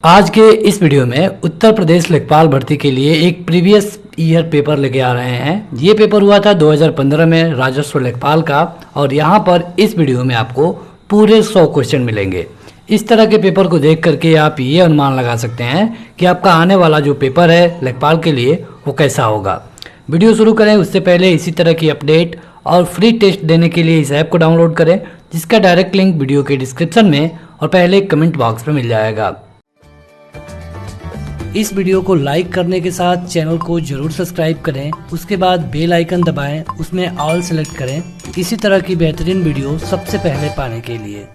आज के इस वीडियो में उत्तर प्रदेश लेखपाल भर्ती के लिए एक प्रीवियस ईयर पेपर लेके आ रहे हैं। ये पेपर हुआ था 2015 में राजस्व लेखपाल का, और यहाँ पर इस वीडियो में आपको पूरे 100 क्वेश्चन मिलेंगे। इस तरह के पेपर को देख करके आप ये अनुमान लगा सकते हैं कि आपका आने वाला जो पेपर है लेखपाल के लिए वो कैसा होगा। वीडियो शुरू करें उससे पहले इसी तरह की अपडेट और फ्री टेस्ट देने के लिए इस ऐप को डाउनलोड करें, जिसका डायरेक्ट लिंक वीडियो के डिस्क्रिप्शन में और पहले कमेंट बॉक्स में मिल जाएगा। इस वीडियो को लाइक करने के साथ चैनल को जरूर सब्सक्राइब करें, उसके बाद बेल आइकन दबाएं, उसमें ऑल सेलेक्ट करें इसी तरह की बेहतरीन वीडियो सबसे पहले पाने के लिए।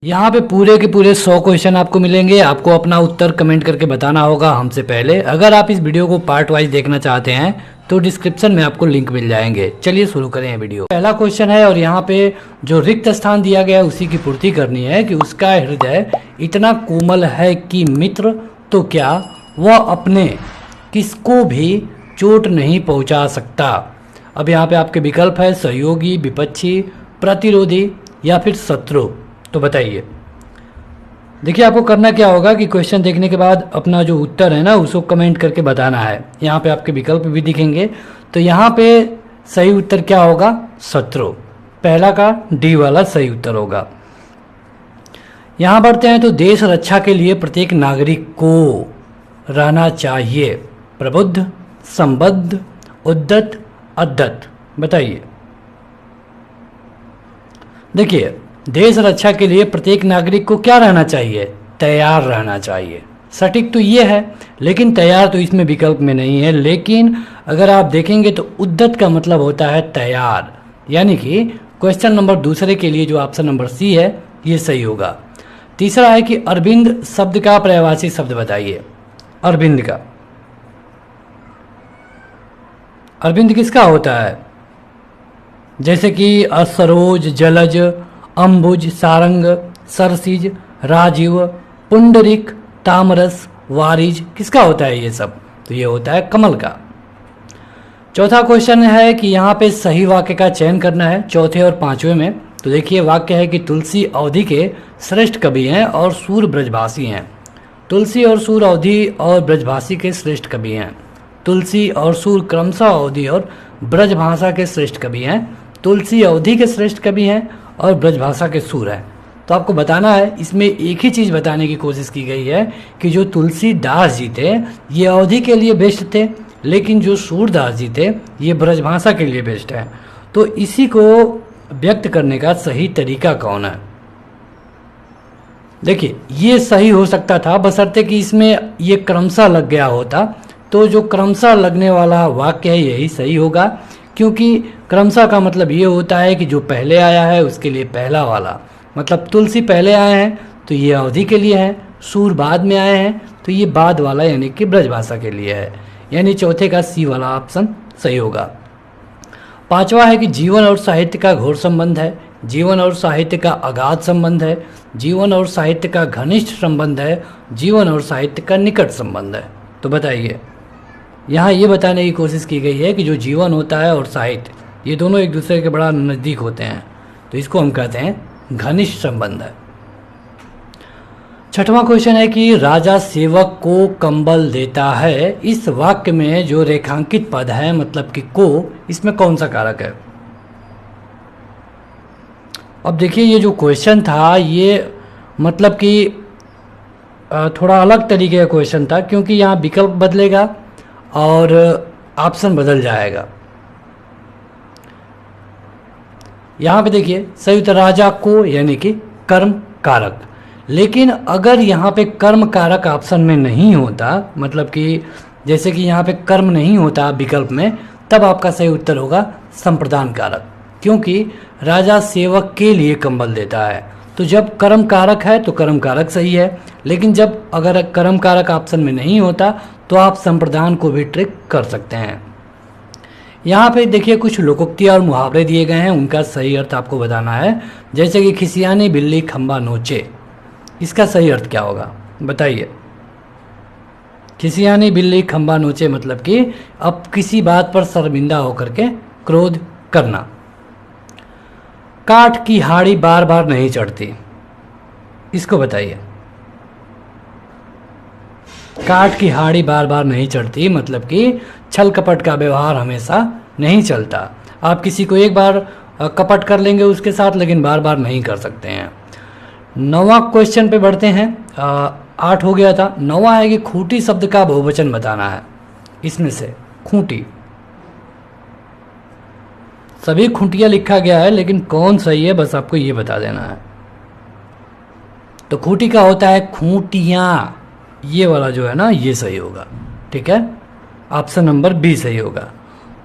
यहाँ पे पूरे के पूरे 100 क्वेश्चन आपको मिलेंगे। आपको अपना उत्तर कमेंट करके बताना होगा हमसे पहले। अगर आप इस वीडियो को पार्ट वाइज देखना चाहते हैं तो डिस्क्रिप्शन में आपको लिंक मिल जाएंगे। चलिए शुरू करें वीडियो। पहला क्वेश्चन है और यहाँ पे जो रिक्त स्थान दिया गया है उसी की पूर्ति करनी है कि उसका हृदय इतना कोमल है कि मित्र तो क्या वह अपने किसको भी चोट नहीं पहुंचा सकता। अब यहाँ पे आपके विकल्प है सहयोगी, विपक्षी, प्रतिरोधी या फिर शत्रु। तो बताइए। देखिए आपको करना क्या होगा कि क्वेश्चन देखने के बाद अपना जो उत्तर है ना उसको कमेंट करके बताना है। यहाँ पे आपके विकल्प भी दिखेंगे। तो यहाँ पे सही उत्तर क्या होगा? शत्रु। पहला का डी वाला सही उत्तर होगा। यहाँ बढ़ते हैं तो देश रक्षा के लिए प्रत्येक नागरिक को रहना चाहिए प्रबुद्ध, संबद्ध, उद्यत, अद्यत। बताइए। देखिए देश रक्षा के लिए प्रत्येक नागरिक को क्या रहना चाहिए? तैयार रहना चाहिए। सटीक तो ये है, लेकिन तैयार तो इसमें विकल्प में नहीं है। लेकिन अगर आप देखेंगे तो उद्यत का मतलब होता है तैयार, यानी कि क्वेश्चन नंबर दूसरे के लिए जो ऑप्शन नंबर सी है ये सही होगा। तीसरा है कि अरविंद शब्द का पर्यायवाची शब्द बताइए। अरविंद का, अरविंद किसका होता है? जैसे कि असरोज, जलज, अंबुज, सारंग, सरसिज, राजीव, पुंडरिक, तामरस, वारिज, किसका होता है ये सब? तो ये होता है कमल का। चौथा क्वेश्चन है कि यहाँ पे सही वाक्य का चयन करना है चौथे और पांचवें में। तो देखिए वाक्य है कि तुलसी अवधि के श्रेष्ठ कवि हैं और सूर ब्रजभाषी हैं। तुलसी और सूर अवधि और ब्रजभाषी के श्रेष्ठ कवि हैं। तुलसी और सूर क्रमशः अवधि और ब्रजभाषा के श्रेष्ठ कवि हैं। तुलसी अवधि के श्रेष्ठ कवि हैं और ब्रजभाषा के सूर हैं। तो आपको बताना है, इसमें एक ही चीज़ बताने की कोशिश की गई है कि जो तुलसीदास जी थे ये अवधि के लिए बेस्ट थे, लेकिन जो सूरदास जी थे ये ब्रजभाषा के लिए बेस्ट है। तो इसी को व्यक्त करने का सही तरीका कौन है? देखिए ये सही हो सकता था बशर्ते कि इसमें ये क्रमशः लग गया होता। तो जो क्रमशः लगने वाला वाक्य है यही सही होगा, क्योंकि क्रमशः का मतलब ये होता है कि जो पहले आया है उसके लिए पहला वाला। मतलब तुलसी पहले आए हैं तो ये अवधि के लिए है, सूर बाद में आए हैं तो ये बाद वाला यानी कि ब्रजभाषा के लिए है। यानी चौथे का सी वाला ऑप्शन सही होगा। पांचवा है कि जीवन और साहित्य का घोर संबंध है, जीवन और साहित्य का अगाध संबंध है, जीवन और साहित्य का घनिष्ठ संबंध है, जीवन और साहित्य का निकट संबंध है। तो बताइए। यहाँ ये बताने की कोशिश की गई है कि जो जीवन होता है और साहित्य ये दोनों एक दूसरे के बड़ा नज़दीक होते हैं, तो इसको हम कहते हैं घनिष्ठ संबंध है। छठवां क्वेश्चन है कि राजा सेवक को कंबल देता है। इस वाक्य में जो रेखांकित पद है मतलब कि को, इसमें कौन सा कारक है? अब देखिए ये जो क्वेश्चन था ये मतलब कि थोड़ा अलग तरीके का क्वेश्चन था, क्योंकि यहाँ विकल्प बदलेगा और ऑप्शन बदल जाएगा। यहाँ पे देखिए सही उत्तर राजा को यानी कि कर्म कारक। लेकिन अगर यहाँ पे कर्म कारक ऑप्शन में नहीं होता, मतलब कि जैसे कि यहाँ पे कर्म नहीं होता विकल्प में, तब आपका सही उत्तर होगा संप्रदान कारक, क्योंकि राजा सेवक के लिए कंबल देता है। तो जब कर्म कारक है तो कर्म कारक सही है, लेकिन जब अगर कर्म कारक ऑप्शन में नहीं होता तो आप संप्रदान को भी ट्रिक कर सकते हैं। यहाँ पे देखिए कुछ लोकोक्ति और मुहावरे दिए गए हैं, उनका सही अर्थ आपको बताना है। जैसे कि खिसियानी बिल्ली खंबा नोचे, इसका सही अर्थ क्या होगा? बताइए। खिसियानी बिल्ली खंबा नोचे मतलब कि अब किसी बात पर शर्मिंदा होकर के क्रोध करना। काठ की हाड़ी बार बार नहीं चढ़ती, इसको बताइए। काठ की हाड़ी बार बार नहीं चढ़ती, मतलब कि छल कपट का व्यवहार हमेशा नहीं चलता। आप किसी को एक बार कपट कर लेंगे उसके साथ, लेकिन बार बार नहीं कर सकते हैं। 9वां क्वेश्चन पे बढ़ते हैं। 8 हो गया था। 9वां है कि खूंटी शब्द का बहुवचन बताना है। इसमें से खूंटी, सभी खूंटियां लिखा गया है, लेकिन कौन सही है बस आपको ये बता देना है। तो खूंटी का होता है खूंटियां, ये वाला जो है ना ये सही होगा। ठीक है, ऑप्शन नंबर बी सही होगा।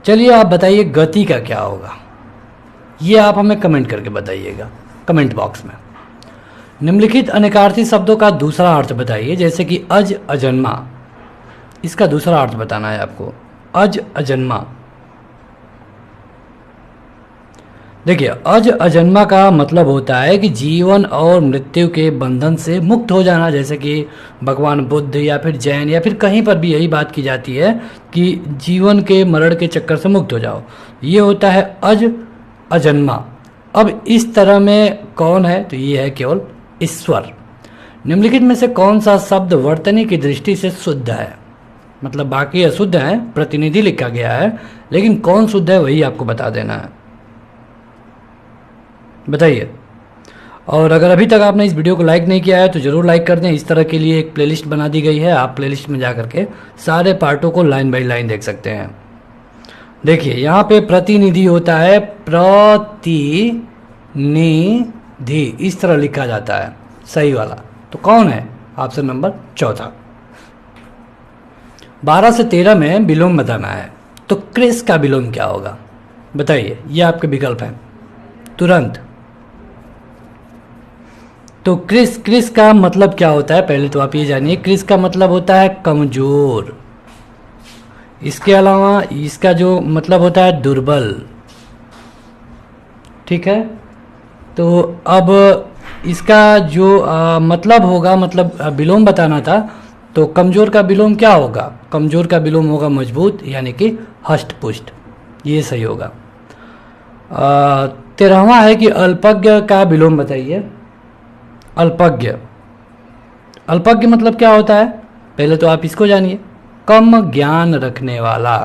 चलिए आप बताइए गति का क्या होगा, ये आप हमें कमेंट करके बताइएगा कमेंट बॉक्स में। निम्नलिखित अनेकार्थी शब्दों का दूसरा अर्थ बताइए, जैसे कि अज अजन्मा, इसका दूसरा अर्थ बताना है आपको। अज अजन्मा, देखिए अज अजन्मा का मतलब होता है कि जीवन और मृत्यु के बंधन से मुक्त हो जाना, जैसे कि भगवान बुद्ध या फिर जैन या फिर कहीं पर भी यही बात की जाती है कि जीवन के मरण के चक्कर से मुक्त हो जाओ, ये होता है अज अजन्मा। अब इस तरह में कौन है, तो ये है केवल ईश्वर। निम्नलिखित में से कौन सा शब्द वर्तनी की दृष्टि से शुद्ध है, मतलब बाकी अशुद्ध है, प्रतिनिधि लिखा गया है, लेकिन कौन शुद्ध है वही आपको बता देना है, बताइए। और अगर अभी तक आपने इस वीडियो को लाइक नहीं किया है तो ज़रूर लाइक कर दें। इस तरह के लिए एक प्लेलिस्ट बना दी गई है, आप प्लेलिस्ट में जा करके सारे पार्टों को लाइन बाय लाइन देख सकते हैं। देखिए यहाँ पे प्रतिनिधि होता है प्रतिनिधि, इस तरह लिखा जाता है सही वाला। तो कौन है, ऑप्शन नंबर चौथा। 12 से 13 में विलोम बताना है, तो क्रिस का विलोम क्या होगा बताइए, ये आपके विकल्प हैं तुरंत। तो क्रिस का मतलब क्या होता है, पहले तो आप ये जानिए। क्रिस का मतलब होता है कमजोर, इसके अलावा इसका जो मतलब होता है दुर्बल। ठीक है, तो अब इसका जो मतलब होगा, मतलब विलोम बताना था, तो कमजोर का विलोम क्या होगा, कमजोर का विलोम होगा मजबूत, यानी कि हष्ट पुष्ट, ये सही होगा। 13वां है कि अल्पज्ञ का विलोम बताइए। अल्पज्ञ, अल्पज्ञ मतलब क्या होता है, पहले तो आप इसको जानिए। कम ज्ञान रखने वाला,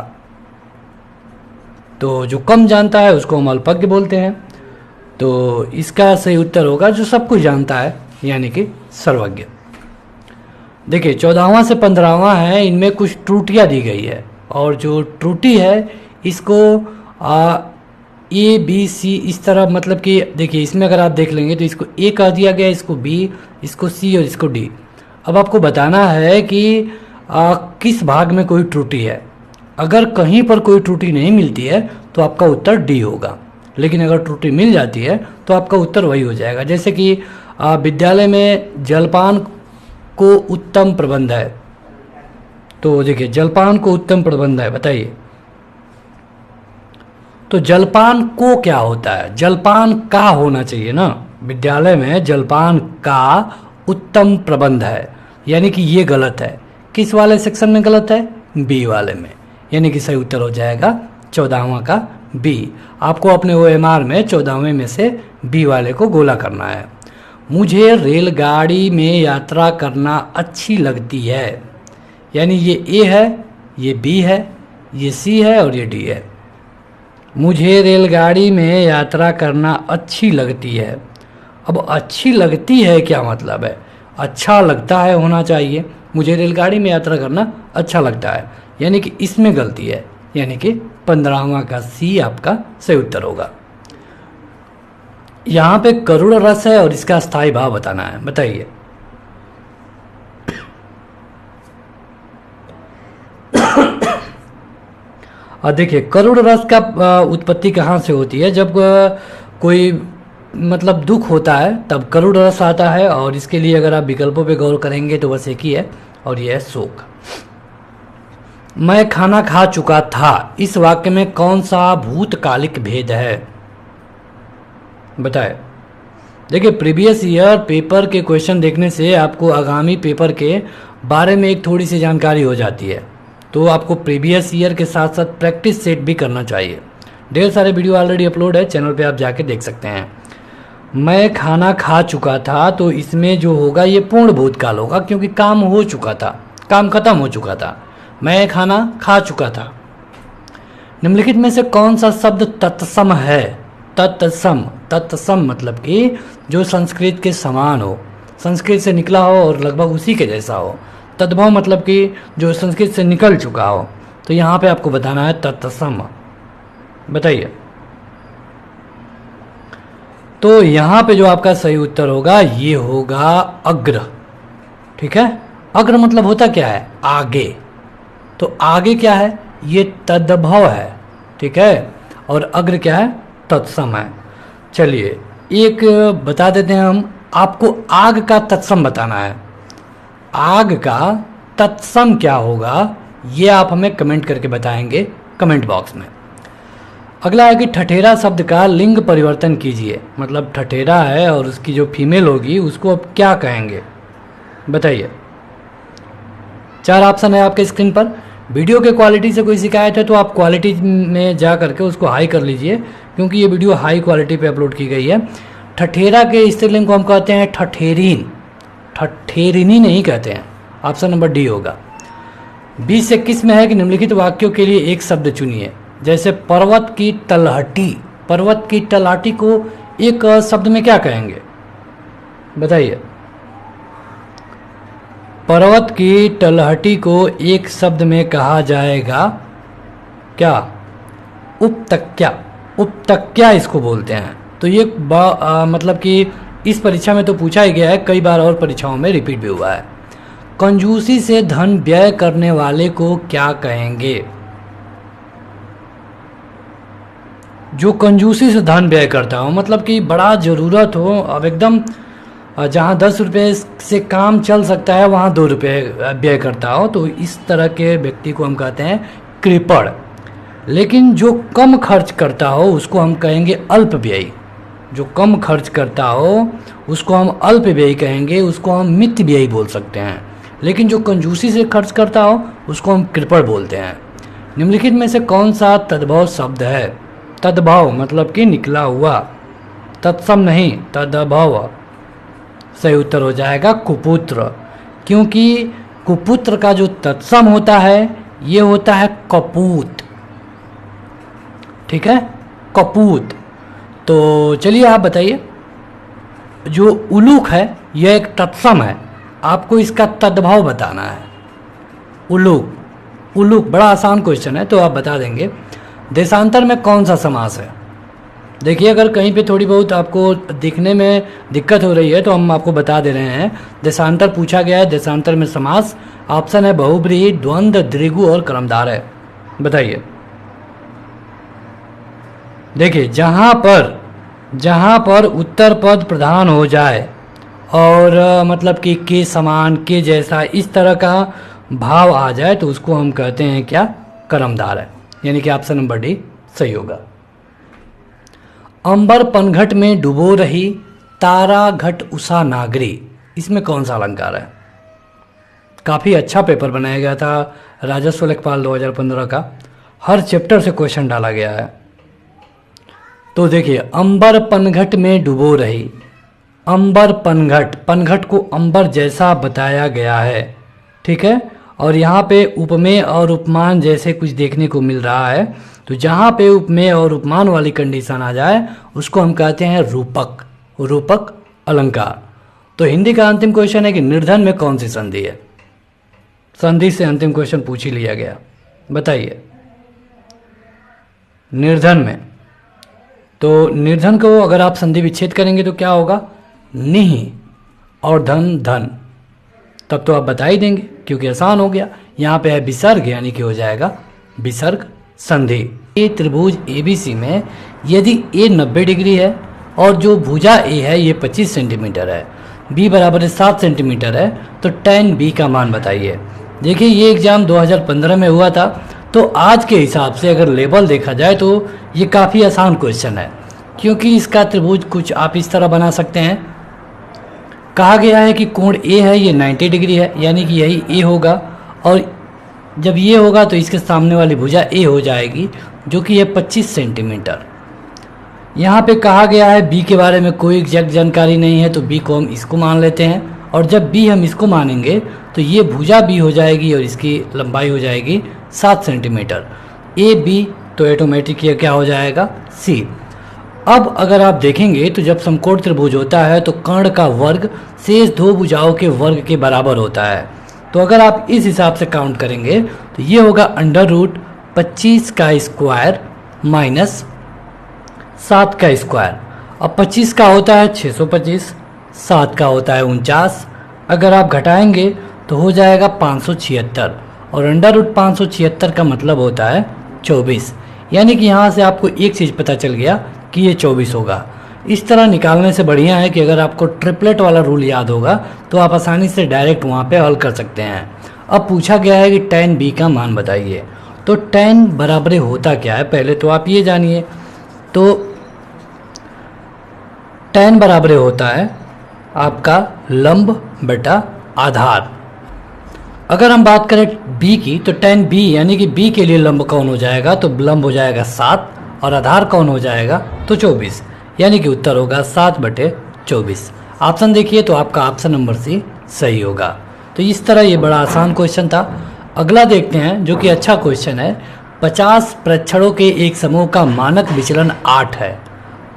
तो जो कम जानता है उसको हम अल्पज्ञ बोलते हैं। तो इसका सही उत्तर होगा जो सब कुछ जानता है, यानी कि सर्वज्ञ। देखिए 14वां से 15वां है, इनमें कुछ त्रुटियां दी गई है, और जो त्रुटि है इसको ए बी सी इस तरह, मतलब कि देखिए इसमें अगर आप देख लेंगे तो इसको ए कह दिया गया, इसको बी, इसको सी और इसको डी। अब आपको बताना है कि किस भाग में कोई त्रुटि है। अगर कहीं पर कोई त्रुटि नहीं मिलती है तो आपका उत्तर डी होगा, लेकिन अगर त्रुटि मिल जाती है तो आपका उत्तर वही हो जाएगा। जैसे कि विद्यालय में जलपान को उत्तम प्रबंध है, तो देखिए जलपान को उत्तम प्रबंध है, बताइए। तो जलपान को क्या होता है, जलपान का होना चाहिए ना, विद्यालय में जलपान का उत्तम प्रबंध है, यानी कि ये गलत है। किस वाले सेक्शन में गलत है, बी वाले में, यानी कि सही उत्तर हो जाएगा 14वां का बी। आपको अपने OMR में 14वें में से बी वाले को गोला करना है। मुझे रेलगाड़ी में यात्रा करना अच्छी लगती है, यानी ये ए है, ये बी है, ये सी है और ये डी है। मुझे रेलगाड़ी में यात्रा करना अच्छी लगती है। अब अच्छी लगती है क्या मतलब है, अच्छा लगता है होना चाहिए। मुझे रेलगाड़ी में यात्रा करना अच्छा लगता है, यानी कि इसमें गलती है, यानी कि 15वां का सी आपका सही उत्तर होगा। यहाँ पे करुण रस है और इसका स्थायी भाव बताना है, बताइए। और देखिए करुण रस का उत्पत्ति कहाँ से होती है, जब कोई मतलब दुख होता है तब करुण रस आता है, और इसके लिए अगर आप विकल्पों पे गौर करेंगे तो बस एक ही है, और यह है शोक। मैं खाना खा चुका था, इस वाक्य में कौन सा भूतकालिक भेद है, बताएं। देखिए प्रीवियस ईयर पेपर के क्वेश्चन देखने से आपको आगामी पेपर के बारे में एक थोड़ी सी जानकारी हो जाती है, तो आपको प्रीवियस ईयर के साथ साथ प्रैक्टिस सेट भी करना चाहिए। ढेर सारे वीडियो ऑलरेडी अपलोड है चैनल पे, आप जाके देख सकते हैं। मैं खाना खा चुका था, तो इसमें जो होगा ये पूर्ण भूतकाल होगा, क्योंकि काम हो चुका था, काम खत्म हो चुका था, मैं खाना खा चुका था। निम्नलिखित में से कौन सा शब्द तत्सम है? तत्सम, तत्सम मतलब कि जो संस्कृत के समान हो, संस्कृत से निकला हो और लगभग उसी के जैसा हो। तद्भव मतलब कि जो संस्कृत से निकल चुका हो। तो यहाँ पे आपको बताना है तत्सम। बताइए। तो यहाँ पे जो आपका सही उत्तर होगा ये होगा अग्र। ठीक है, अग्र मतलब होता क्या है? आगे। तो आगे क्या है? ये तद्भव है। ठीक है, और अग्र क्या है? तत्सम है। चलिए एक बता देते हैं हम, आपको आग का तत्सम बताना है। आग का तत्सम क्या होगा ये आप हमें कमेंट करके बताएंगे कमेंट बॉक्स में। अगला है कि ठठेरा शब्द का लिंग परिवर्तन कीजिए। मतलब ठठेरा है और उसकी जो फीमेल होगी उसको अब क्या कहेंगे? बताइए। 4 ऑप्शन है आपके स्क्रीन पर। वीडियो के क्वालिटी से कोई शिकायत है तो आप क्वालिटी में जा करके उसको हाई कर लीजिए, क्योंकि ये वीडियो हाई क्वालिटी पे अपलोड की गई है। ठठेरा के स्त्रीलिंग को हम कहते हैं ठठेरीन, ठठेरिनी नहीं कहते हैं। ऑप्शन नंबर डी होगा। 20 से 21 में है कि निम्नलिखित वाक्यों के लिए एक शब्द चुनिए। जैसे पर्वत की तलहटी, पर्वत की तलहटी को एक शब्द में क्या कहेंगे? बताइए। पर्वत की तलहटी को एक शब्द में कहा जाएगा क्या? उपतक्या, उपतक्या इसको बोलते हैं। तो ये मतलब कि इस परीक्षा में तो पूछा ही गया है, कई बार और परीक्षाओं में रिपीट भी हुआ है। कंजूसी से धन व्यय करने वाले को क्या कहेंगे? जो कंजूसी से धन व्यय करता हो, मतलब कि बड़ा ज़रूरत हो, अब एकदम जहाँ 10 रुपये से काम चल सकता है वहाँ 2 रुपये व्यय करता हो, तो इस तरह के व्यक्ति को हम कहते हैं कृपण। लेकिन जो कम खर्च करता हो उसको हम कहेंगे अल्प व्ययी। जो कम खर्च करता हो उसको हम अल्प व्ययी कहेंगे, उसको हम मित व्ययी बोल सकते हैं। लेकिन जो कंजूसी से खर्च करता हो उसको हम कृपण बोलते हैं। निम्नलिखित में से कौन सा तद्भव शब्द है? तद्भव मतलब कि निकला हुआ, तत्सम नहीं, तद्भव। सही उत्तर हो जाएगा कुपुत्र, क्योंकि कुपुत्र का जो तत्सम होता है ये होता है कपूत। ठीक है, कपूत। तो चलिए आप बताइए, जो उलूक है यह एक तत्सम है, आपको इसका तद्भव बताना है। उलूक, उलूक बड़ा आसान क्वेश्चन है तो आप बता देंगे। देशांतर में कौन सा समास है? देखिए, अगर कहीं पे थोड़ी बहुत आपको दिखने में दिक्कत हो रही है तो हम आपको बता दे रहे हैं। देशांतर पूछा गया है, देशांतर में समास ऑप्शन है बहुब्रीहि, द्वंद्व, द्विगु और कर्मधारय है। बताइए। देखिए, जहाँ पर उत्तर पद प्रधान हो जाए और मतलब कि के समान, के जैसा, इस तरह का भाव आ जाए तो उसको हम कहते हैं क्या? कर्मधारय। यानी कि ऑप्शन नंबर डी सही होगा। अंबर पनघट में डुबो रही, तारा घट उषा नागरी, इसमें कौन सा अलंकार है? काफ़ी अच्छा पेपर बनाया गया था राजस्व लेखपाल 2015 का, हर चैप्टर से क्वेश्चन डाला गया है। तो देखिए, अंबर पनघट में डुबो रही, अंबर पनघट, पनघट को अंबर जैसा बताया गया है। ठीक है, और यहाँ पे उपमेय और उपमान जैसे कुछ देखने को मिल रहा है। तो जहाँ पे उपमेय और उपमान वाली कंडीशन आ जाए उसको हम कहते हैं रूपक, रूपक अलंकार। तो हिंदी का अंतिम क्वेश्चन है कि निर्धन में कौन सी संधि है? संधि से अंतिम क्वेश्चन पूछ ही लिया गया। बताइए। निर्धन में, तो निर्धन को अगर आप संधि विच्छेद करेंगे तो क्या होगा? निहि और धन धन, तब तो आप बता ही देंगे क्योंकि आसान हो गया। यहाँ पे है विसर्ग, यानी कि हो जाएगा विसर्ग संधि। ये त्रिभुज ABC में यदि A 90 डिग्री है और जो भुजा A है ये 25 सेंटीमीटर है, B बराबर 7 सेंटीमीटर है, तो tan B का मान बताइए। देखिए, ये एग्जाम 2015 में हुआ था, तो आज के हिसाब से अगर लेवल देखा जाए तो ये काफ़ी आसान क्वेश्चन है, क्योंकि इसका त्रिभुज कुछ आप इस तरह बना सकते हैं। कहा गया है कि कोण A है ये 90 डिग्री है, यानी कि यही A होगा, और जब ये होगा तो इसके सामने वाली भुजा A हो जाएगी जो कि है 25 सेंटीमीटर। यहाँ पे कहा गया है B के बारे में कोई एग्जैक्ट जानकारी नहीं है, तो B को हम इसको मान लेते हैं और जब बी हम इसको मानेंगे तो ये भुजा बी हो जाएगी और इसकी लंबाई हो जाएगी 7 सेंटीमीटर। ए बी तो ऑटोमेटिक ये क्या हो जाएगा सी। अब अगर आप देखेंगे तो जब समकोण त्रिभुज होता है तो कर्ण का वर्ग शेष दो भुजाओं के वर्ग के बराबर होता है। तो अगर आप इस हिसाब से काउंट करेंगे तो ये होगा √25 का स्क्वायर माइनस 7 का स्क्वायर। अब 25 का होता है 625, 7 का होता है 49, अगर आप घटाएंगे तो हो जाएगा 576 और √576 का मतलब होता है 24। यानी कि यहाँ से आपको एक चीज़ पता चल गया कि ये 24 होगा। इस तरह निकालने से बढ़िया है कि अगर आपको ट्रिपलेट वाला रूल याद होगा तो आप आसानी से डायरेक्ट वहाँ पे हल कर सकते हैं। अब पूछा गया है कि tan b का मान बताइए, तो tan बराबर होता क्या है पहले तो आप ये जानिए। तो tan बराबर होता है आपका लंब बटा आधार। अगर हम बात करें b की तो tan b यानी कि b के लिए लंब कौन हो जाएगा, तो लंब हो जाएगा 7 और आधार कौन हो जाएगा तो 24, यानी कि उत्तर होगा 7/24। ऑप्शन देखिए तो आपका ऑप्शन नंबर सी सही होगा। तो इस तरह ये बड़ा आसान क्वेश्चन था। अगला देखते हैं जो कि अच्छा क्वेश्चन है। 50 प्रेक्षणों के एक समूह का मानक विचलन 8 है,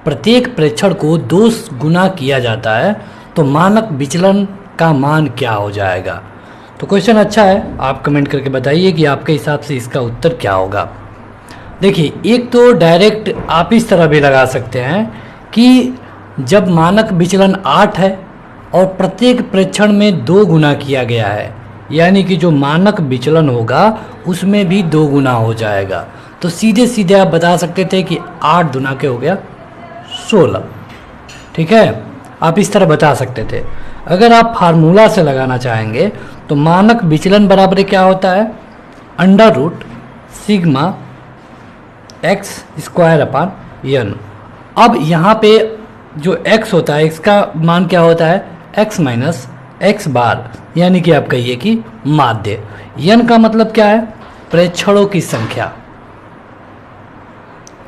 प्रत्येक प्रेक्षण को 2 गुना किया जाता है, तो मानक विचलन का मान क्या हो जाएगा। तो क्वेश्चन अच्छा है, आप कमेंट करके बताइए कि आपके हिसाब से इसका उत्तर क्या होगा। देखिए एक तो डायरेक्ट आप इस तरह भी लगा सकते हैं कि जब मानक विचलन 8 है और प्रत्येक प्रेक्षण में 2 गुना किया गया है, यानी कि जो मानक विचलन होगा उसमें भी 2 गुना हो जाएगा, तो सीधे सीधे आप बता सकते थे कि 8 दुना के हो गया 16। ठीक है, आप इस तरह बता सकते थे। अगर आप फार्मूला से लगाना चाहेंगे तो मानक विचलन बराबर क्या होता है √σ x²/n। अब यहाँ पे जो x होता है इसका मान क्या होता है x माइनस x बार, यानी कि आप कहिए कि माध्य। n का मतलब क्या है प्रेक्षणों की संख्या।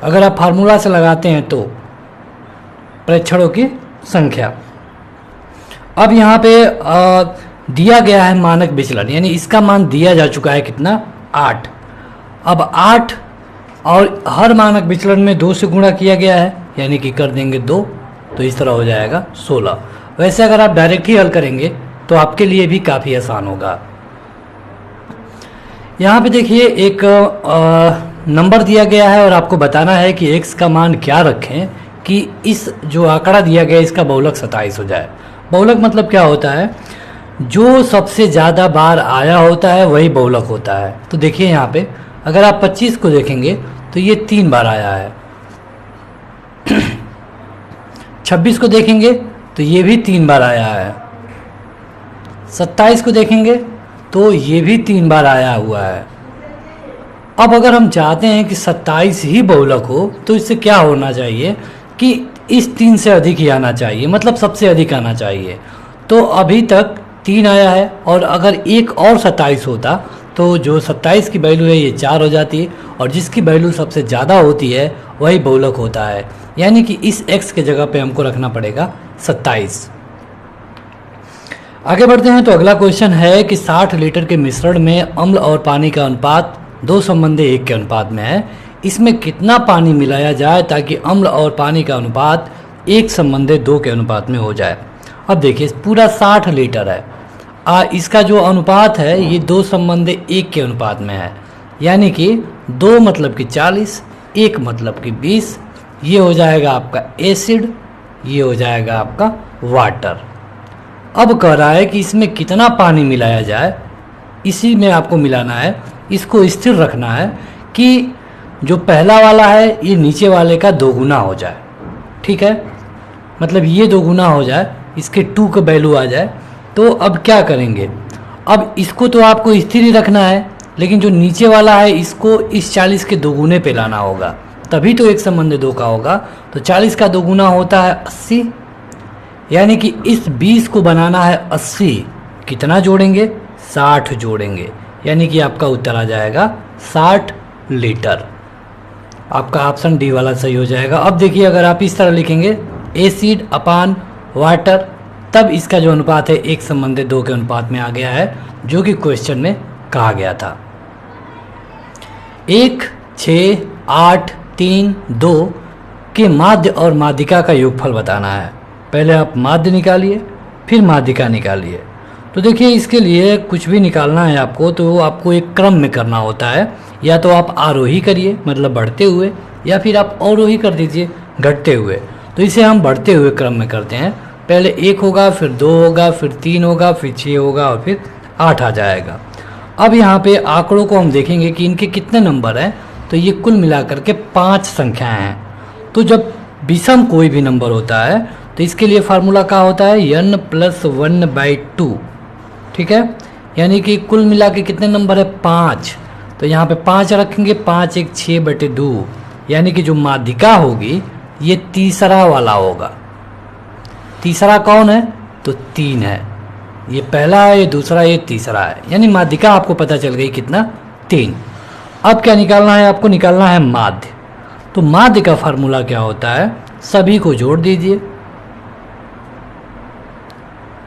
अगर आप फार्मूला से लगाते हैं तो प्रेक्षणों की संख्या। अब यहाँ पे दिया गया है मानक विचलन, यानी इसका मान दिया जा चुका है कितना 8। अब 8 और हर मानक विचलन में 2 से गुणा किया गया है, यानी कि कर देंगे 2, तो इस तरह हो जाएगा 16। वैसे अगर आप डायरेक्ट ही हल करेंगे तो आपके लिए भी काफ़ी आसान होगा। यहाँ पे देखिए एक नंबर दिया गया है और आपको बताना है कि x का मान क्या रखें कि इस जो आंकड़ा दिया गया है इसका बहुलक 27 हो जाए। बहुलक मतलब क्या होता है, जो सबसे ज़्यादा बार आया होता है वही बहुलक होता है। तो देखिए यहाँ पे अगर आप 25 को देखेंगे तो ये 3 बार आया है। 26 को देखेंगे तो ये भी 3 बार आया है। 27 को देखेंगे तो ये भी 3 बार आया हुआ है। अब अगर हम चाहते हैं कि 27 ही बहुलक हो तो इससे क्या होना चाहिए कि इस 3 से अधिक ही आना चाहिए, मतलब सबसे अधिक आना चाहिए। तो अभी तक 3 आया है और अगर एक और 27 होता तो जो 27 की वैल्यू है ये 4 हो जाती है और जिसकी वैल्यू सबसे ज़्यादा होती है वही बहुलक होता है, यानी कि इस x के जगह पे हमको रखना पड़ेगा 27। आगे बढ़ते हैं तो अगला क्वेश्चन है कि 60 लीटर के मिश्रण में अम्ल और पानी का अनुपात 2:1 के अनुपात में है। इसमें कितना पानी मिलाया जाए ताकि अम्ल और पानी का अनुपात 1:2 के अनुपात में हो जाए। अब देखिए पूरा 60 लीटर है, इसका जो अनुपात है ये 2:1 के अनुपात में है, यानी कि 2 मतलब कि 40, 1 मतलब कि 20। ये हो जाएगा आपका एसिड, ये हो जाएगा आपका वाटर। अब कह रहा है कि इसमें कितना पानी मिलाया जाए, इसी में आपको मिलाना है। इसको स्थिर रखना है कि जो पहला वाला है ये नीचे वाले का 2 गुना हो जाए। ठीक है, मतलब ये 2 गुना हो जाए, इसके 2 का वैल्यू आ जाए। तो अब क्या करेंगे, अब इसको तो आपको स्थिर ही रखना है, लेकिन जो नीचे वाला है इसको इस 40 के 2 गुने पे लाना होगा, तभी तो 1:2 का होगा। तो 40 का 2 गुना होता है 80, यानी कि इस 20 को बनाना है 80। कितना जोड़ेंगे 60 जोड़ेंगे, यानी कि आपका उत्तर आ जाएगा 60 लीटर। आपका ऑप्शन डी वाला सही हो जाएगा। अब देखिए अगर आप इस तरह लिखेंगे एसिड अपान वाटर तब इसका जो अनुपात है 1:2 के अनुपात में आ गया है, जो कि क्वेश्चन में कहा गया था। 1, 6, 8, 3, 2 के माध्य और माध्यिका का योगफल बताना है। पहले आप माध्य निकालिए, फिर माध्यिका निकालिए। तो देखिए, इसके लिए कुछ भी निकालना है आपको तो आपको एक क्रम में करना होता है। या तो आप आरोही करिए, मतलब बढ़ते हुए, या फिर आप अवरोही कर दीजिए, घटते हुए। तो इसे हम बढ़ते हुए क्रम में करते हैं। पहले 1 होगा, फिर 2 होगा, फिर 3 होगा, फिर 6 होगा और फिर 8 आ जाएगा। अब यहाँ पे आंकड़ों को हम देखेंगे कि इनके कितने नंबर हैं। तो ये कुल मिलाकर के 5 संख्याएं हैं। तो जब विषम कोई भी नंबर होता है तो इसके लिए फार्मूला क्या होता है, n + 1/2। ठीक है, यानी कि कुल मिला के कितने नंबर है, 5। तो यहाँ पे 5 रखेंगे, 5 × 6/2, यानी कि जो माध्यिका होगी ये तीसरा वाला होगा। तीसरा कौन है, तो 3 है। ये पहला है, ये दूसरा, ये तीसरा है, यानी माध्यिका आपको पता चल गई कितना, 3। अब क्या निकालना है, आपको निकालना है माध्य। तो माध्य का फार्मूला क्या होता है, सभी को जोड़ दीजिए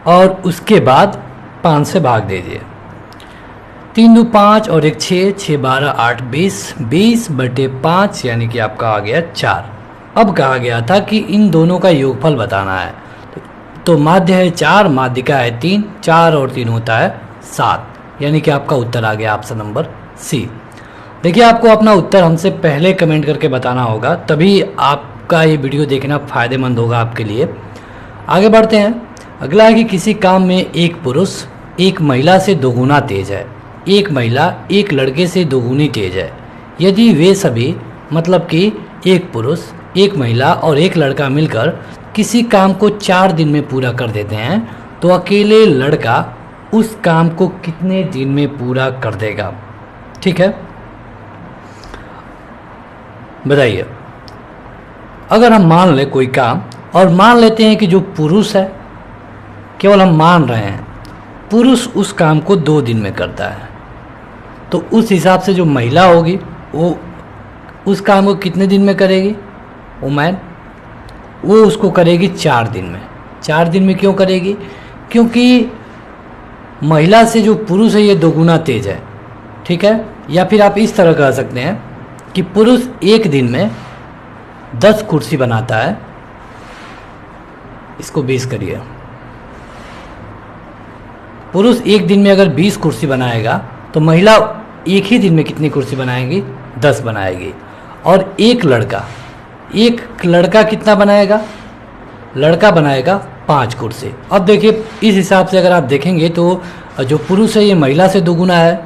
और उसके बाद 5 से भाग दीजिए। 3 दूनी 5 और 1 6, 6 12 8 20, 20/5 यानी कि आपका आ गया 4। अब कहा गया था कि इन दोनों का योगफल बताना है। तो माध्य है 4, माध्यिका है 3, 4 और 3 होता है 7, यानी कि आपका उत्तर आ गया ऑप्शन नंबर सी। देखिए, आपको अपना उत्तर हमसे पहले कमेंट करके बताना होगा, तभी आपका ये वीडियो देखना फ़ायदेमंद होगा आपके लिए। आगे बढ़ते हैं। अगला है कि किसी काम में एक पुरुष एक महिला से दोगुना तेज है, एक महिला एक लड़के से दोगुनी तेज है। यदि वे सभी, मतलब कि एक पुरुष, एक महिला और एक लड़का मिलकर किसी काम को 4 दिन में पूरा कर देते हैं, तो अकेले लड़का उस काम को कितने दिन में पूरा कर देगा। ठीक है, बताइए। अगर हम मान लें कोई काम, और मान लेते हैं कि जो पुरुष है, केवल हम मान रहे हैं, पुरुष उस काम को 2 दिन में करता है, तो उस हिसाब से जो महिला होगी वो उस काम को कितने दिन में करेगी, वुमेन, वो उसको करेगी 4 दिन में। 4 दिन में क्यों करेगी, क्योंकि महिला से जो पुरुष है ये दोगुना तेज है। ठीक है, या फिर आप इस तरह कह सकते हैं कि पुरुष एक दिन में 10 कुर्सी बनाता है, इसको 20 करिए। पुरुष एक दिन में अगर 20 कुर्सी बनाएगा तो महिला एक ही दिन में कितनी कुर्सी बनाएगी, 10 बनाएगी। और एक लड़का कितना बनाएगा, लड़का बनाएगा 5 कुर्सी। अब देखिए, इस हिसाब से अगर आप देखेंगे तो जो पुरुष है ये महिला से दोगुना है,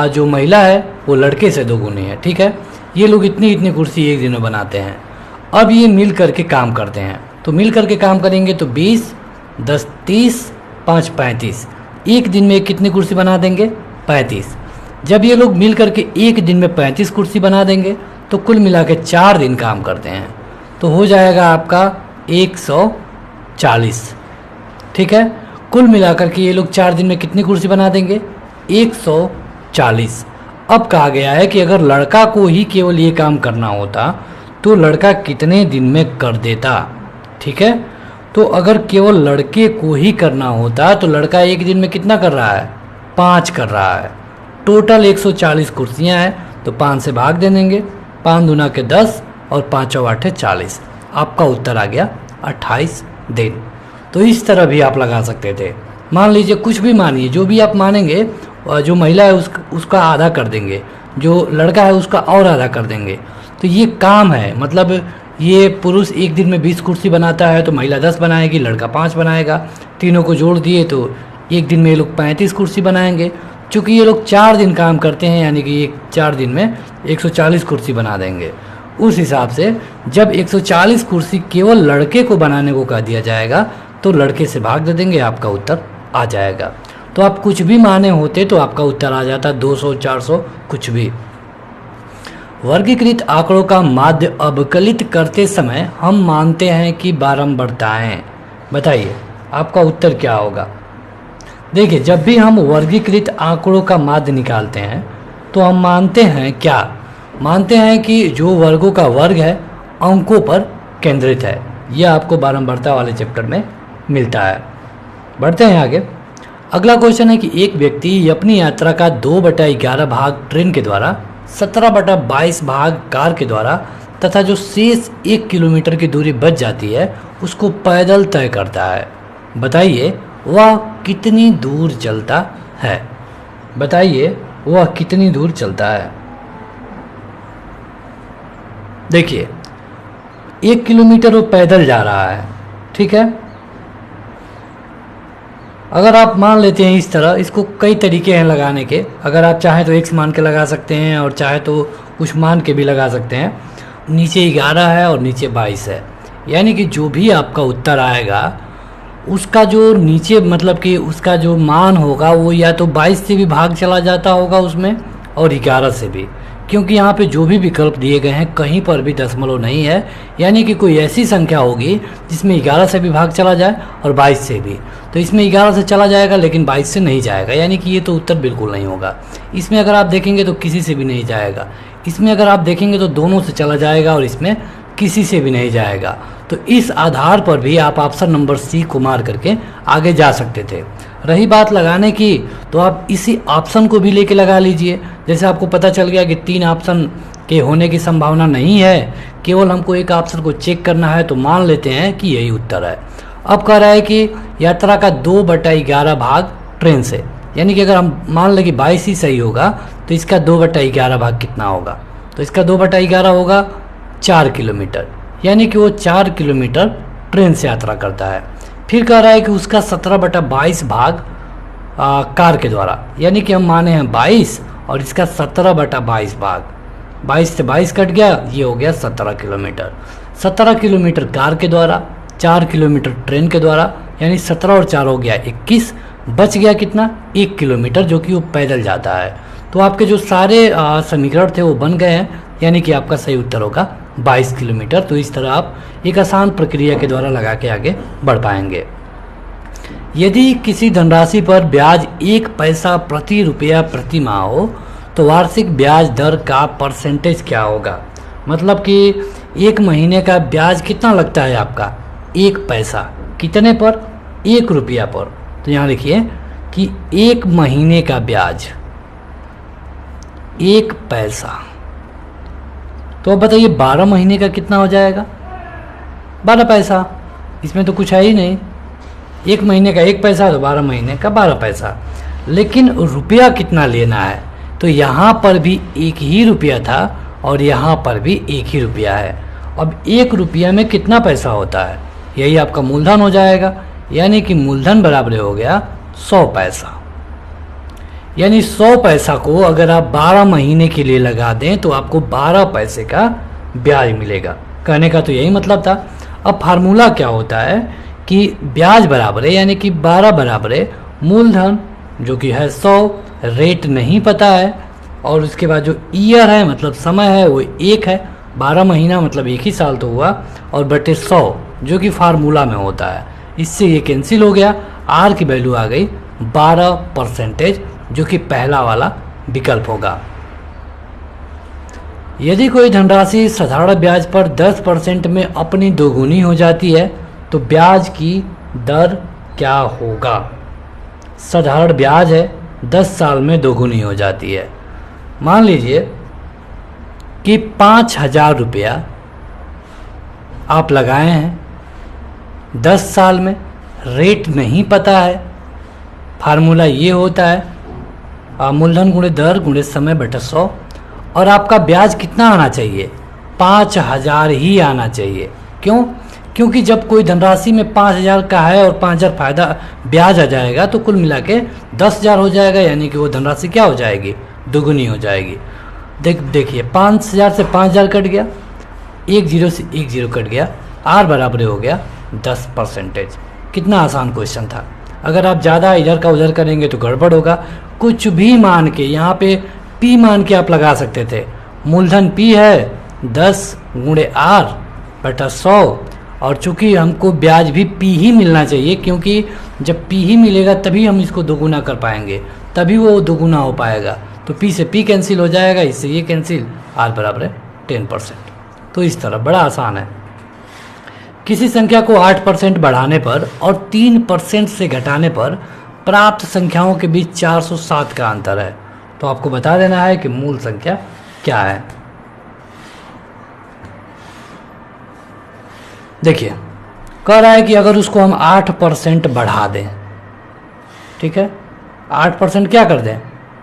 जो महिला है वो लड़के से दोगुनी है। ठीक है, ये लोग इतनी कुर्सी एक दिन में बनाते हैं। अब ये मिल करके काम करते हैं, तो मिल करके काम करेंगे तो 20, 10 30, 5 35, एक दिन में कितनी कुर्सी बना देंगे, 35। जब ये लोग मिल करके एक दिन में 35 कुर्सी बना देंगे तो कुल मिला के 4 दिन काम करते हैं, तो हो जाएगा आपका 140। ठीक है, कुल मिलाकर के ये लोग 4 दिन में कितनी कुर्सी बना देंगे, 140। अब कहा गया है कि अगर लड़का को ही केवल ये काम करना होता तो लड़का कितने दिन में कर देता। ठीक है, तो अगर केवल लड़के को ही करना होता तो लड़का एक दिन में कितना कर रहा है, 5 कर रहा है। टोटल 140 कुर्सियाँ हैं, तो 5 से भाग दे देंगे, 5 दूना के 10 और 5 और 8 40। आपका उत्तर आ गया 28 दिन। तो इस तरह भी आप लगा सकते थे। मान लीजिए, कुछ भी मानिए, जो भी आप मानेंगे, जो महिला है उसका आधा कर देंगे, जो लड़का है उसका और आधा कर देंगे। तो ये काम है, मतलब ये पुरुष एक दिन में 20 कुर्सी बनाता है तो महिला 10 बनाएगी, लड़का 5 बनाएगा। तीनों को जोड़ दिए तो एक दिन में ये लोग 35 कुर्सी बनाएंगे। चूँकि ये लोग 4 दिन काम करते हैं, यानी कि 4 दिन में 140 कुर्सी बना देंगे। उस हिसाब से जब 140 कुर्सी केवल लड़के को बनाने को कह दिया जाएगा तो लड़के से भाग दे देंगे, आपका उत्तर आ जाएगा। तो आप कुछ भी माने होते तो आपका उत्तर आ जाता 200, 400, कुछ भी। वर्गीकृत आंकड़ों का माध्य अवकलित करते समय हम मानते हैं कि बारंबारताएं। बताइए आपका उत्तर क्या होगा। देखिए, जब भी हम वर्गीकृत आंकड़ों का माध्य निकालते हैं तो हम मानते हैं क्या, मानते हैं कि जो वर्गों का वर्ग है अंकों पर केंद्रित है। यह आपको बारंबारता वाले चैप्टर में मिलता है। बढ़ते हैं आगे। अगला क्वेश्चन है कि एक व्यक्ति अपनी यात्रा का 2/11 भाग ट्रेन के द्वारा, 17/22 भाग कार के द्वारा तथा जो शेष 1 किलोमीटर की दूरी बच जाती है उसको पैदल तय करता है। बताइए वह कितनी दूर चलता है। बताइए वह कितनी दूर चलता है। देखिए 1 किलोमीटर वो पैदल जा रहा है, ठीक है। अगर आप मान लेते हैं इस तरह, इसको कई तरीके हैं लगाने के। अगर आप चाहें तो x मान के लगा सकते हैं और चाहे तो कुछ मान के भी लगा सकते हैं। नीचे 11 है और नीचे 22 है, यानी कि जो भी आपका उत्तर आएगा उसका जो नीचे मतलब कि उसका जो मान होगा वो या तो 22 से भी भाग चला जाता होगा उसमें और 11 से भी, क्योंकि यहाँ पे जो भी विकल्प दिए गए हैं कहीं पर भी दशमलव नहीं है, यानी कि कोई ऐसी संख्या होगी जिसमें 11 से भी भाग चला जाए और 22 से भी। तो इसमें 11 से चला जाएगा लेकिन 22 से नहीं जाएगा, यानी कि ये तो उत्तर बिल्कुल नहीं होगा। इसमें अगर आप देखेंगे तो किसी से भी नहीं जाएगा। इसमें अगर आप देखेंगे तो दोनों से चला जाएगा और इसमें किसी से भी नहीं जाएगा। तो इस आधार पर भी आप ऑप्शन नंबर सी को मार करके आगे जा सकते थे। रही बात लगाने की, तो आप इसी ऑप्शन को भी लेके लगा लीजिए। जैसे आपको पता चल गया कि 3 ऑप्शन के होने की संभावना नहीं है, केवल हमको एक ऑप्शन को चेक करना है, तो मान लेते हैं कि यही उत्तर है। अब कह रहा है कि यात्रा का 2/11 भाग ट्रेन से, यानी कि अगर हम मान लें कि 22 ही सही होगा तो इसका 2/11 भाग कितना होगा। तो इसका 2/11 होगा 4 किलोमीटर, यानी कि वो 4 किलोमीटर ट्रेन से यात्रा करता है। फिर कह रहा है कि उसका 17/22 भाग कार के द्वारा, यानी कि हम माने हैं 22 और इसका 17/22 भाग, 22 से 22 कट गया, ये हो गया 17 किलोमीटर। 17 किलोमीटर कार के द्वारा, 4 किलोमीटर ट्रेन के द्वारा, यानी 17 और 4 हो गया 21, बच गया कितना 1 किलोमीटर जो कि वो पैदल जाता है। तो आपके जो सारे समीकरण थे वो बन गए हैं, यानी कि आपका सही उत्तर होगा 22 किलोमीटर। तो इस तरह आप एक आसान प्रक्रिया के द्वारा लगा के आगे बढ़ पाएंगे। यदि किसी धनराशि पर ब्याज 1 पैसा प्रति रुपया प्रति माह हो तो वार्षिक ब्याज दर का परसेंटेज क्या होगा। मतलब कि 1 महीने का ब्याज कितना लगता है आपका 1 पैसा, कितने पर 1 रुपया पर। तो यहाँ लिखिए कि 1 महीने का ब्याज 1 पैसा। तो अब बताइए 12 महीने का कितना हो जाएगा 12 पैसा। इसमें तो कुछ है ही नहीं, 1 महीने का 1 पैसा तो 12 महीने का 12 पैसा। लेकिन रुपया कितना लेना है, तो यहाँ पर भी 1 ही रुपया था और यहाँ पर भी 1 ही रुपया है। अब 1 रुपया में कितना पैसा होता है, यही आपका मूलधन हो जाएगा, यानी कि मूलधन बराबर हो गया 100 पैसा। यानी 100 पैसा को अगर आप 12 महीने के लिए लगा दें तो आपको 12 पैसे का ब्याज मिलेगा। कहने का तो यही मतलब था। अब फार्मूला क्या होता है कि ब्याज बराबर है, यानी कि 12 बराबर है मूलधन जो कि है 100, रेट नहीं पता है, और उसके बाद जो ईयर है मतलब समय है वो 1 है, 12 महीना मतलब 1 ही साल तो हुआ, और बटे 100 जो कि फार्मूला में होता है। इससे ये कैंसिल हो गया, आर की वैल्यू आ गई 12%, जो कि पहला वाला विकल्प होगा। यदि कोई धनराशि साधारण ब्याज पर 10% में अपनी दोगुनी हो जाती है तो ब्याज की दर क्या होगा। साधारण ब्याज है, 10 साल में दोगुनी हो जाती है। मान लीजिए कि 5,000 रुपया आप लगाए हैं 10 साल में, रेट नहीं पता है। फार्मूला ये होता है मूलधन गुणे दर गुणे समय बटा 100, और आपका ब्याज कितना आना चाहिए 5,000 ही आना चाहिए। क्यों? क्योंकि जब कोई धनराशि में 5,000 का है और 5,000 फायदा ब्याज आ जाएगा तो कुल मिला के 10,000 हो जाएगा, यानी कि वो धनराशि क्या हो जाएगी दुगुनी हो जाएगी। देखिए 5,000 से 5,000 कट गया, 1 0 से 1 0 कट गया, आर बराबर हो गया 10%। कितना आसान क्वेश्चन था। अगर आप ज़्यादा इधर का उधर करेंगे तो गड़बड़ होगा। कुछ भी मान के यहाँ पे पी मान के आप लगा सकते थे। मूलधन पी है 10 गुणे आर बटा 100, और चूंकि हमको ब्याज भी पी ही मिलना चाहिए, क्योंकि जब पी ही मिलेगा तभी हम इसको दोगुना कर पाएंगे, तभी वो दोगुना हो पाएगा। तो पी से पी कैंसिल हो जाएगा, इससे ये कैंसिल, आर बराबर है 10%। तो इस तरह बड़ा आसान है। किसी संख्या को 8% बढ़ाने पर और 3% से घटाने पर प्राप्त संख्याओं के बीच 407 का अंतर है। तो आपको बता देना है कि मूल संख्या क्या है। देखिए, कह रहा है कि अगर उसको हम 8% बढ़ा दें, ठीक है, 8% क्या कर दें,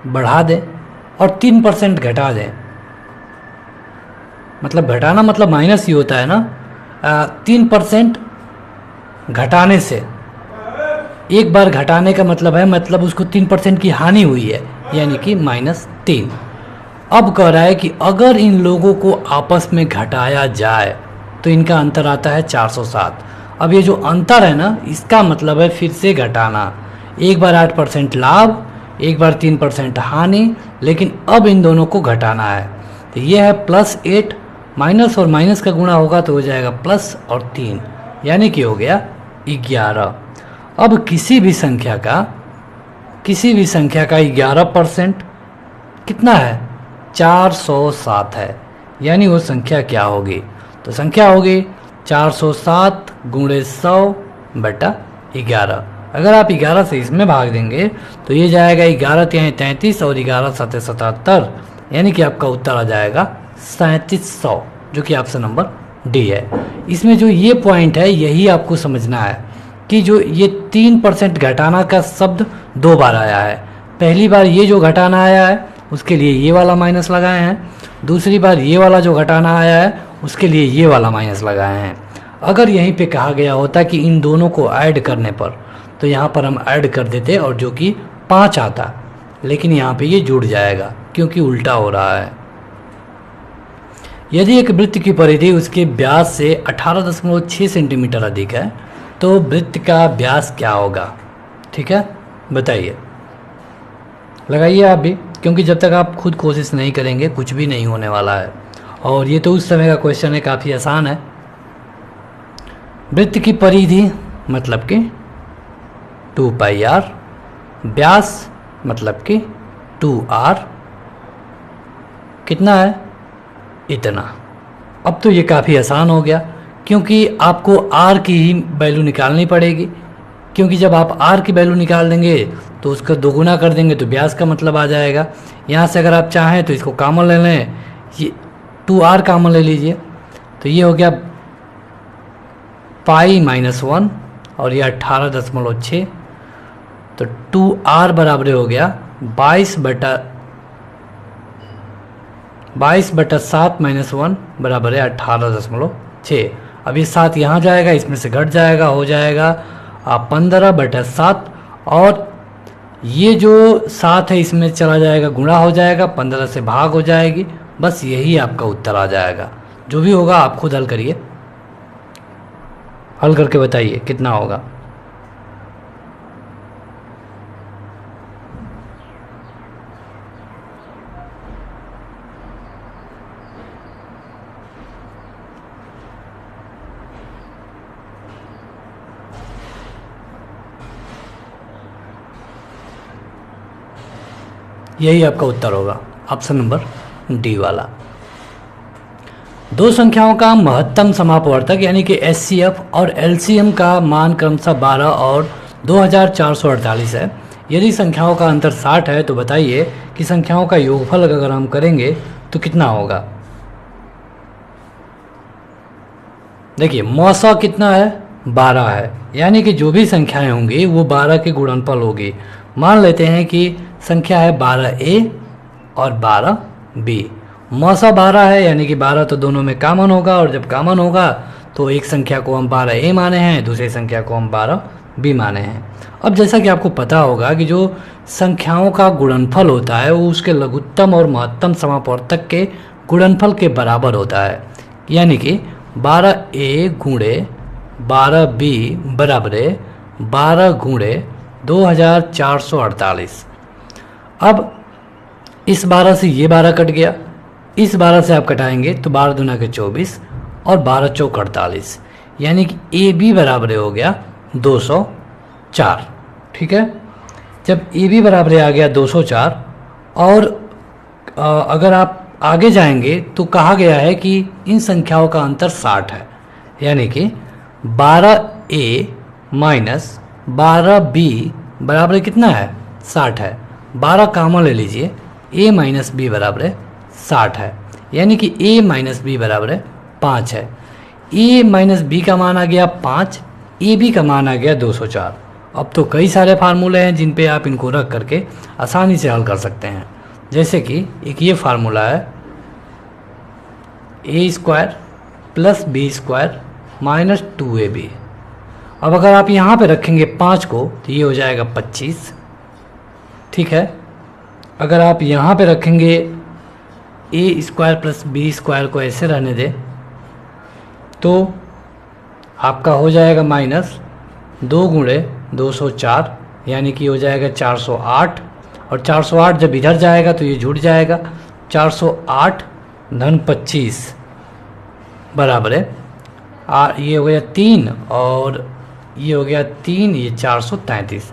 बढ़ा दें, और 3% घटा दें, मतलब घटाना मतलब माइनस ही होता है ना। 3% घटाने से, एक बार घटाने का मतलब है, मतलब उसको 3% की हानि हुई है, यानी कि -3। अब कह रहा है कि अगर इन लोगों को आपस में घटाया जाए तो इनका अंतर आता है 407। अब ये जो अंतर है ना, इसका मतलब है फिर से घटाना। एक बार 8% लाभ, एक बार 3% हानि, लेकिन अब इन दोनों को घटाना है। तो ये है +8, माइनस और माइनस का गुणा होगा तो हो जाएगा प्लस और 3, यानी कि हो गया 11। अब किसी भी संख्या का 11% कितना है, 407 है, यानी वो संख्या क्या होगी, तो संख्या होगी 407 × 100/11। अगर आप 11 से इसमें भाग देंगे तो ये जाएगा 11 × 33 और 11 × 7 = 77, यानी कि आपका उत्तर आ जाएगा 3700, जो कि ऑप्शन नंबर डी है। इसमें जो ये पॉइंट है यही आपको समझना है कि जो ये 3% घटाना का शब्द 2 बार आया है। पहली बार ये जो घटाना आया है उसके लिए ये वाला माइनस लगाए हैं, दूसरी बार ये वाला जो घटाना आया है उसके लिए ये वाला माइनस लगाए हैं। अगर यहीं पे कहा गया होता कि इन दोनों को ऐड करने पर, तो यहाँ पर हम ऐड कर देते और जो कि 5 आता, लेकिन यहाँ पे ये जुड़ जाएगा क्योंकि उल्टा हो रहा है। यदि एक वृत्त की परिधि उसके व्यास से 18.6 सेंटीमीटर अधिक है तो वृत्त का व्यास क्या होगा, ठीक है, बताइए, लगाइए आप भी, क्योंकि जब तक आप खुद कोशिश नहीं करेंगे कुछ भी नहीं होने वाला है। और ये तो उस समय का क्वेश्चन है, काफ़ी आसान है। वृत्त की परिधि मतलब कि 2πr, व्यास मतलब कि 2r, कितना है, इतना। अब तो ये काफ़ी आसान हो गया, क्योंकि आपको r की ही वैल्यू निकालनी पड़ेगी, क्योंकि जब आप r की वैल्यू निकाल देंगे तो उसका दोगुना कर देंगे तो व्यास का मतलब आ जाएगा। यहाँ से अगर आप चाहें तो इसको कॉमन ले लें, ये 2r कॉमन ले लीजिए, तो ये हो गया π-1 और ये 18.6, तो 2r बराबर हो गया 22/7 - 1 बराबर है 18.6। अब ये 7 यहाँ जाएगा, इसमें से घट जाएगा, हो जाएगा 15/7, और ये जो 7 है इसमें चला जाएगा, गुणा हो जाएगा, 15 से भाग हो जाएगी, बस यही आपका उत्तर आ जाएगा। जो भी होगा आप खुद हल करिए, हल करके बताइए कितना होगा। यही आपका उत्तर होगा, ऑप्शन नंबर डी वाला। दो संख्याओं का महत्तम समापवर्तक यानी कि एचसीएफ और एलसीएम का मान क्रमशः 12 और 2448 है। यदि संख्याओं का अंतर 60 है तो बताइए कि संख्याओं का योगफल अगर हम करेंगे तो कितना होगा। देखिए, मौसा कितना है, 12 है, यानी कि जो भी संख्याएं होंगी वो 12 के गुणनफल होगी। मान लेते हैं कि संख्या है 12A और 12B। मौसा 12 है, यानी कि 12 तो दोनों में कॉमन होगा, और जब कॉमन होगा तो एक संख्या को हम 12A माने हैं, दूसरी संख्या को हम 12B माने हैं। अब जैसा कि आपको पता होगा कि जो संख्याओं का गुणनफल होता है वो उसके लघुत्तम और महत्तम समापवर्तक के गुणनफल के बराबर होता है, यानी कि 12A गुणे 12B बराबर 12 गुणे 2448। अब इस 12 से ये 12 कट गया, इस 12 से आप कटाएंगे तो 12 दूना के 24 और 12 चौक 48, यानी कि ए बी बराबर हो गया 204। ठीक है, जब ए बी बराबर आ गया 204, और अगर आप आगे जाएंगे तो कहा गया है कि इन संख्याओं का अंतर 60 है, यानी कि 12a माइनस 12b बराबर कितना है 60 है। 12 कॉमन ले लीजिए, a माइनस बी बराबर है 60 है, यानी कि a माइनस बी बराबर है 5 है। a माइनस बी का मान आ गया 5, ए बी का मान आ गया 204। अब तो कई सारे फार्मूले हैं जिन पे आप इनको रख करके आसानी से हल कर सकते हैं। जैसे कि एक ये फार्मूला है a square plus b square minus 2ab। अब अगर आप यहाँ पे रखेंगे 5 को तो ये हो जाएगा 25, ठीक है। अगर आप यहाँ पे रखेंगे ए स्क्वायर प्लस बी स्क्वायर को ऐसे रहने दें तो आपका हो जाएगा माइनस 2 गुणे 204, यानी कि हो जाएगा 408। और 408 जब इधर जाएगा तो ये जुड़ जाएगा, 408 धन 25 बराबर है ये हो गया 3 और ये हो गया 3, ये 433।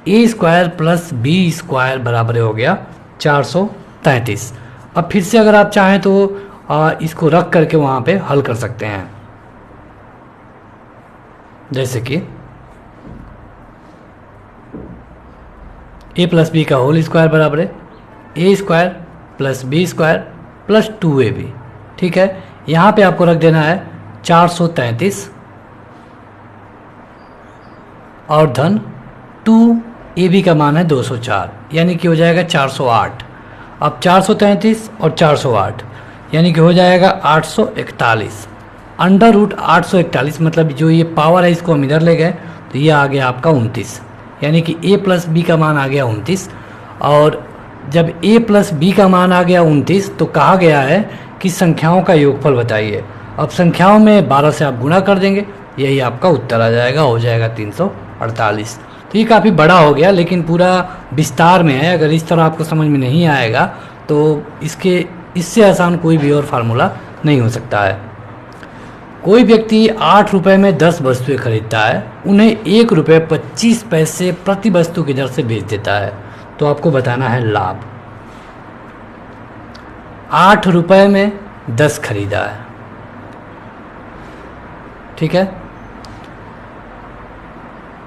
ए स्क्वायर प्लस बी स्क्वायर बराबर हो गया 433। अब फिर से अगर आप चाहें तो इसको रख करके वहाँ पे हल कर सकते हैं। जैसे कि ए प्लस बी का होल स्क्वायर बराबर है a square plus b square plus 2ab, ठीक है। यहाँ पे आपको रख देना है 433 और धन 2ab का मान है 204, यानी कि हो जाएगा 408। अब 433 और 408 यानी कि हो जाएगा 841। अंडर रूट 841 मतलब जो ये पावर है इसको हम इधर ले गए तो ये आ गया आपका 29, यानी कि a प्लस बी का मान आ गया 29। और जब a प्लस बी का मान आ गया 29 तो कहा गया है कि संख्याओं का योगफल बताइए। अब संख्याओं में 12 से आप गुणा कर देंगे, यही आपका उत्तर आ जाएगा, हो जाएगा 348। तो ये काफ़ी बड़ा हो गया लेकिन पूरा विस्तार में है। अगर इस तरह आपको समझ में नहीं आएगा तो इससे आसान कोई भी और फार्मूला नहीं हो सकता है। कोई व्यक्ति 8 रुपये में 10 वस्तुएं खरीदता है, उन्हें 1 रुपये 25 पैसे प्रति वस्तु की दर से बेच देता है, तो आपको बताना है लाभ। 8 रुपये में 10 खरीदा है, ठीक है,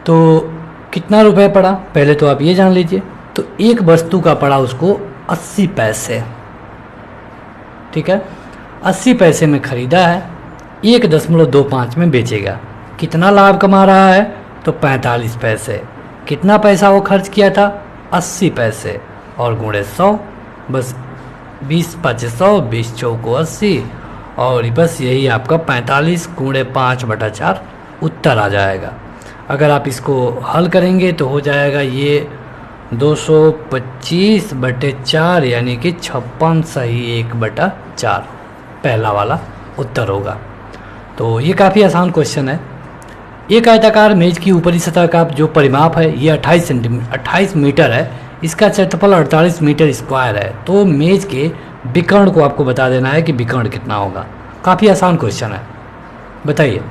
तो कितना रुपए पड़ा पहले तो आप ये जान लीजिए। तो एक वस्तु का पड़ा उसको 80 पैसे, ठीक है। 80 पैसे में खरीदा है, 1.25 में बेचेगा, कितना लाभ कमा रहा है तो 45 पैसे। कितना पैसा वो खर्च किया था 80 पैसे और गुणे 100, बस 20 5 100, 20 चौको 80 और बस यही आपका 45 गुणे 5/4 उत्तर आ जाएगा। अगर आप इसको हल करेंगे तो हो जाएगा ये 225/4 यानी कि 56 सही 1/4 पहला वाला उत्तर होगा। तो ये काफ़ी आसान क्वेश्चन है। एक आयताकार मेज की ऊपरी सतह का जो परिमाप है ये 28 मीटर है, इसका क्षेत्रफल 48 मीटर स्क्वायर है। तो मेज के विकर्ण को आपको बता देना है कि विकर्ण कितना होगा। काफ़ी आसान क्वेश्चन है, बताइए।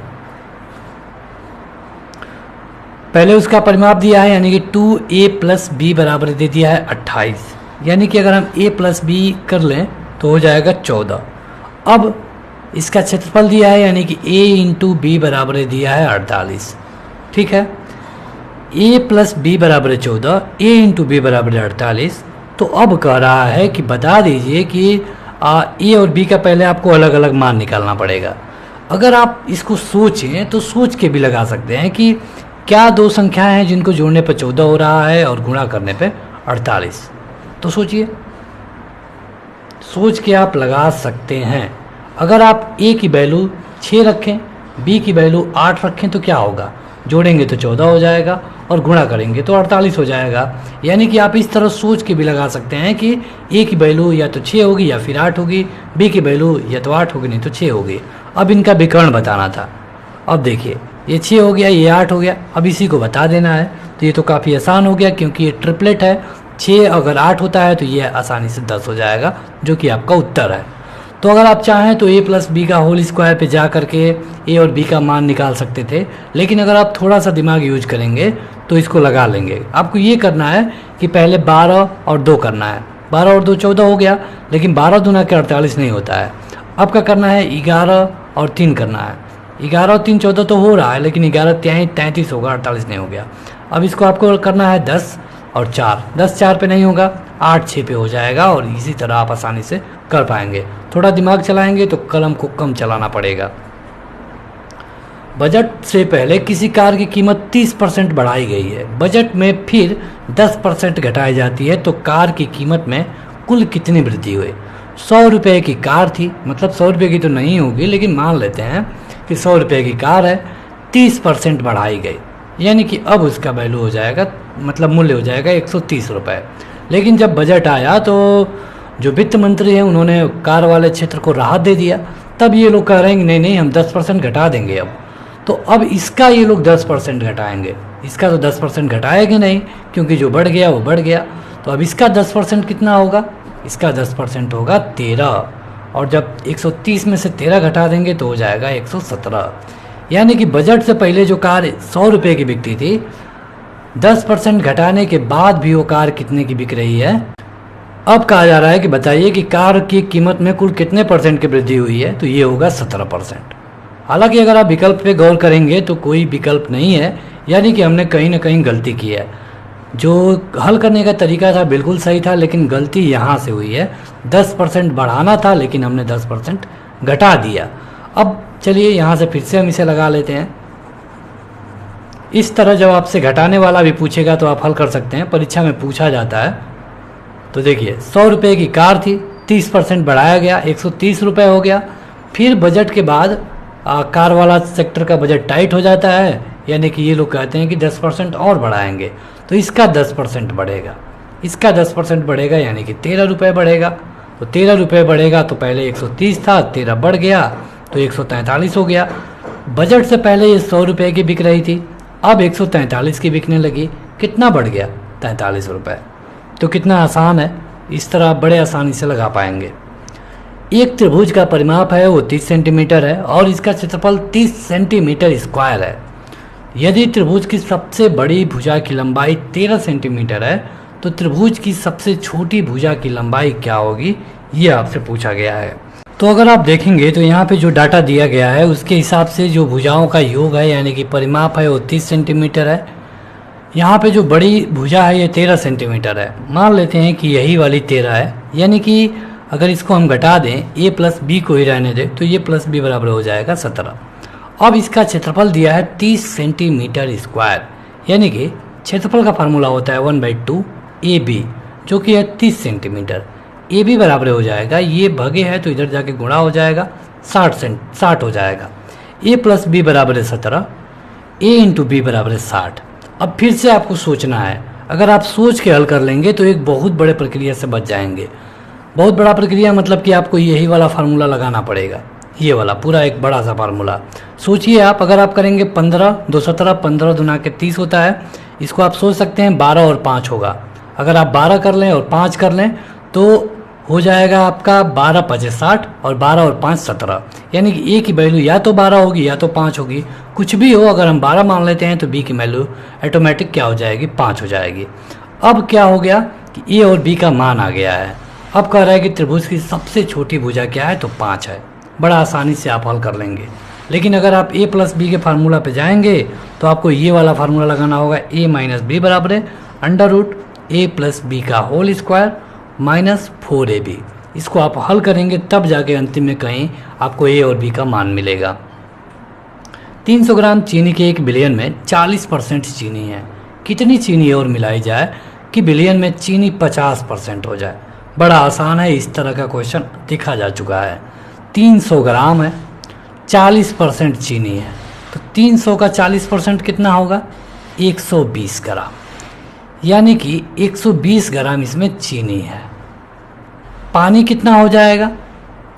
पहले उसका परिमाप दिया है यानी कि 2a प्लस बी बराबर दे दिया है 28, यानी कि अगर हम a प्लस बी कर लें तो हो जाएगा 14। अब इसका क्षेत्रफल दिया है यानी कि a इंटू बी बराबर दिया है 48, ठीक है। a प्लस बी बराबर 14, a इंटू बी बराबर 48। तो अब कह रहा है कि बता दीजिए कि a और b का पहले आपको अलग अलग मान निकालना पड़ेगा। अगर आप इसको सोचें तो सोच के भी लगा सकते हैं कि क्या दो संख्याएं हैं जिनको जोड़ने पर 14 हो रहा है और गुणा करने पे 48। तो सोचिए, सोच के आप लगा सकते हैं। अगर आप a की वैल्यू 6 रखें, b की वैल्यू 8 रखें तो क्या होगा, जोड़ेंगे तो 14 हो जाएगा और गुणा करेंगे तो 48 हो जाएगा। यानी कि आप इस तरह सोच के भी लगा सकते हैं कि a की वैल्यू या तो 6 होगी या फिर 8 होगी, b की वैल्यू या तो 8 होगी नहीं तो 6 होगी। अब इनका विकर्ण बताना था। अब देखिए ये 6 हो गया, ये 8 हो गया, अब इसी को बता देना है। तो ये तो काफ़ी आसान हो गया क्योंकि ये ट्रिपलेट है। 6 अगर 8 होता है तो ये आसानी से 10 हो जाएगा, जो कि आपका उत्तर है। तो अगर आप चाहें तो a प्लस बी का होल स्क्वायर पे जा करके a और b का मान निकाल सकते थे, लेकिन अगर आप थोड़ा सा दिमाग यूज करेंगे तो इसको लगा लेंगे। आपको ये करना है कि पहले 12 और 2 करना है। 12 और 2 14 हो गया, लेकिन 12 दूना के 48 नहीं होता है। अब क्या करना है 11 और 3 करना है। 11 और 3 14 तो हो रहा है, लेकिन 11 तिहाई 33 होगा, 48 नहीं हो गया। अब इसको आपको करना है 10 और 4, 10 4 पे नहीं होगा, 8 6 पे हो जाएगा, और इसी तरह आप आसानी से कर पाएंगे। थोड़ा दिमाग चलाएंगे तो कलम को कम चलाना पड़ेगा। बजट से पहले किसी कार की कीमत 30% बढ़ाई गई है, बजट में फिर 10% घटाई जाती है, तो कार की कीमत में कुल कितनी वृद्धि हुई? 100 रुपये की कार थी, मतलब 100 रुपये की तो नहीं होगी, लेकिन मान लेते हैं कि 100 रुपये की कार है, 30% बढ़ाई गई, यानी कि अब उसका वैल्यू हो जाएगा, मतलब मूल्य हो जाएगा 130 रुपये। लेकिन जब बजट आया तो जो वित्त मंत्री हैं उन्होंने कार वाले क्षेत्र को राहत दे दिया, तब ये लोग कह रहे हैं कि नहीं नहीं हम 10% घटा देंगे अब। तो अब इसका ये लोग 10% घटाएंगे, इसका तो 10% घटाएंगे नहीं, क्योंकि जो बढ़ गया वो बढ़ गया। तो अब इसका 10% कितना होगा? इसका 10% होगा 13, और जब 130 में से 13 घटा देंगे तो हो जाएगा 117। यानी कि बजट से पहले जो कार 100 रुपये की बिकती थी, 10% घटाने के बाद भी वो कार कितने की बिक रही है? अब कहा जा रहा है कि बताइए कि कार की कीमत में कुल कितने % की वृद्धि हुई है? तो ये होगा 17%। हालांकि अगर आप विकल्प पे गौर करेंगे तो कोई विकल्प नहीं है, यानी कि हमने कहीं ना कहीं गलती की है। जो हल करने का तरीका था बिल्कुल सही था, लेकिन गलती यहाँ से हुई है। 10% बढ़ाना था, लेकिन हमने 10% घटा दिया। अब चलिए यहाँ से फिर से हम इसे लगा लेते हैं। इस तरह जब आपसे घटाने वाला भी पूछेगा तो आप हल कर सकते हैं, परीक्षा में पूछा जाता है। तो देखिए 100 रुपये की कार थी, 30% बढ़ाया गया, 130 रुपये हो गया। फिर बजट के बाद कार वाला सेक्टर का बजट टाइट हो जाता है, यानी कि ये लोग कहते हैं कि 10% और बढ़ाएंगे, तो इसका 10% बढ़ेगा, इसका 10% बढ़ेगा, यानी कि 13 रुपये बढ़ेगा। तो 13 रुपये बढ़ेगा तो पहले 130 था, 13 बढ़ गया तो 143 हो गया। बजट से पहले ये 100 रुपये की बिक रही थी, अब 143 की बिकने लगी, कितना बढ़ गया? 43 रुपये। तो कितना आसान है, इस तरह आप बड़े आसानी से लगा पाएंगे। एक त्रिभुज का परिमाप है वो 30 सेंटीमीटर है, और इसका क्षेत्रफल 30 सेंटीमीटर स्क्वायर है। यदि त्रिभुज की सबसे बड़ी भुजा की लंबाई 13 सेंटीमीटर है, तो त्रिभुज की सबसे छोटी भुजा की लंबाई क्या होगी? ये आपसे पूछा गया है। तो अगर आप देखेंगे तो यहाँ पे जो डाटा दिया गया है उसके हिसाब से जो भुजाओं का योग है, यानी कि परिमाप है वो 30 सेंटीमीटर है। यहाँ पे जो बड़ी भुजा है ये 13 सेंटीमीटर है। मान लेते हैं कि यही वाली 13 है, यानी कि अगर इसको हम घटा दें, a प्लस बी को ही रहने दें, तो ये प्लस बी बराबर हो जाएगा 17। अब इसका क्षेत्रफल दिया है 30 सेंटीमीटर स्क्वायर, यानी कि क्षेत्रफल का फार्मूला होता है 1/2 AB, जो कि है 30 सेंटीमीटर। AB बराबर हो जाएगा, ये भगे है तो इधर जाके गुणा हो जाएगा, 60 हो जाएगा। a प्लस बी बराबर है 17, a इंटू बी बराबर है 60। अब फिर से आपको सोचना है, अगर आप सोच के हल कर लेंगे तो एक बहुत बड़े प्रक्रिया से बच जाएंगे। बहुत बड़ा प्रक्रिया मतलब कि आपको यही वाला फार्मूला लगाना पड़ेगा, ये वाला पूरा एक बड़ा सा फार्मूला। सोचिए आप, अगर आप करेंगे 15 2 17, 15 दूना के 30 होता है, इसको आप सोच सकते हैं 12 और 5 होगा। अगर आप 12 कर लें और 5 कर लें तो हो जाएगा आपका 12 5 60 और 12 और 5 17, यानी कि a की वैल्यू या तो 12 होगी या तो 5 होगी, कुछ भी हो। अगर हम 12 मान लेते हैं तो b की वैल्यू ऑटोमेटिक क्या हो जाएगी? 5 हो जाएगी। अब क्या हो गया कि a और b का मान आ गया है। अब कह रहा है कि त्रिभुज की सबसे छोटी भुजा क्या है? तो 5 है। बड़ा आसानी से आप हल कर लेंगे। लेकिन अगर आप a प्लस बी के फार्मूला पे जाएंगे तो आपको ये वाला फार्मूला लगाना होगा, a माइनस बी बराबर है √a प्लस बी का होल स्क्वायर माइनस 4ab। इसको आप हल करेंगे तब जाके अंतिम में कहीं आपको a और b का मान मिलेगा। 300 ग्राम चीनी के 1 बिलियन में 40% चीनी है। कितनी चीनी और मिलाई जाए कि बिलियन में चीनी 50% हो जाए? बड़ा आसान है, इस तरह का क्वेश्चन देखा जा चुका है। 300 ग्राम है, 40% चीनी है, तो 300 का 40% कितना होगा? 120 ग्राम, यानी कि 120 ग्राम इसमें चीनी है। पानी कितना हो जाएगा?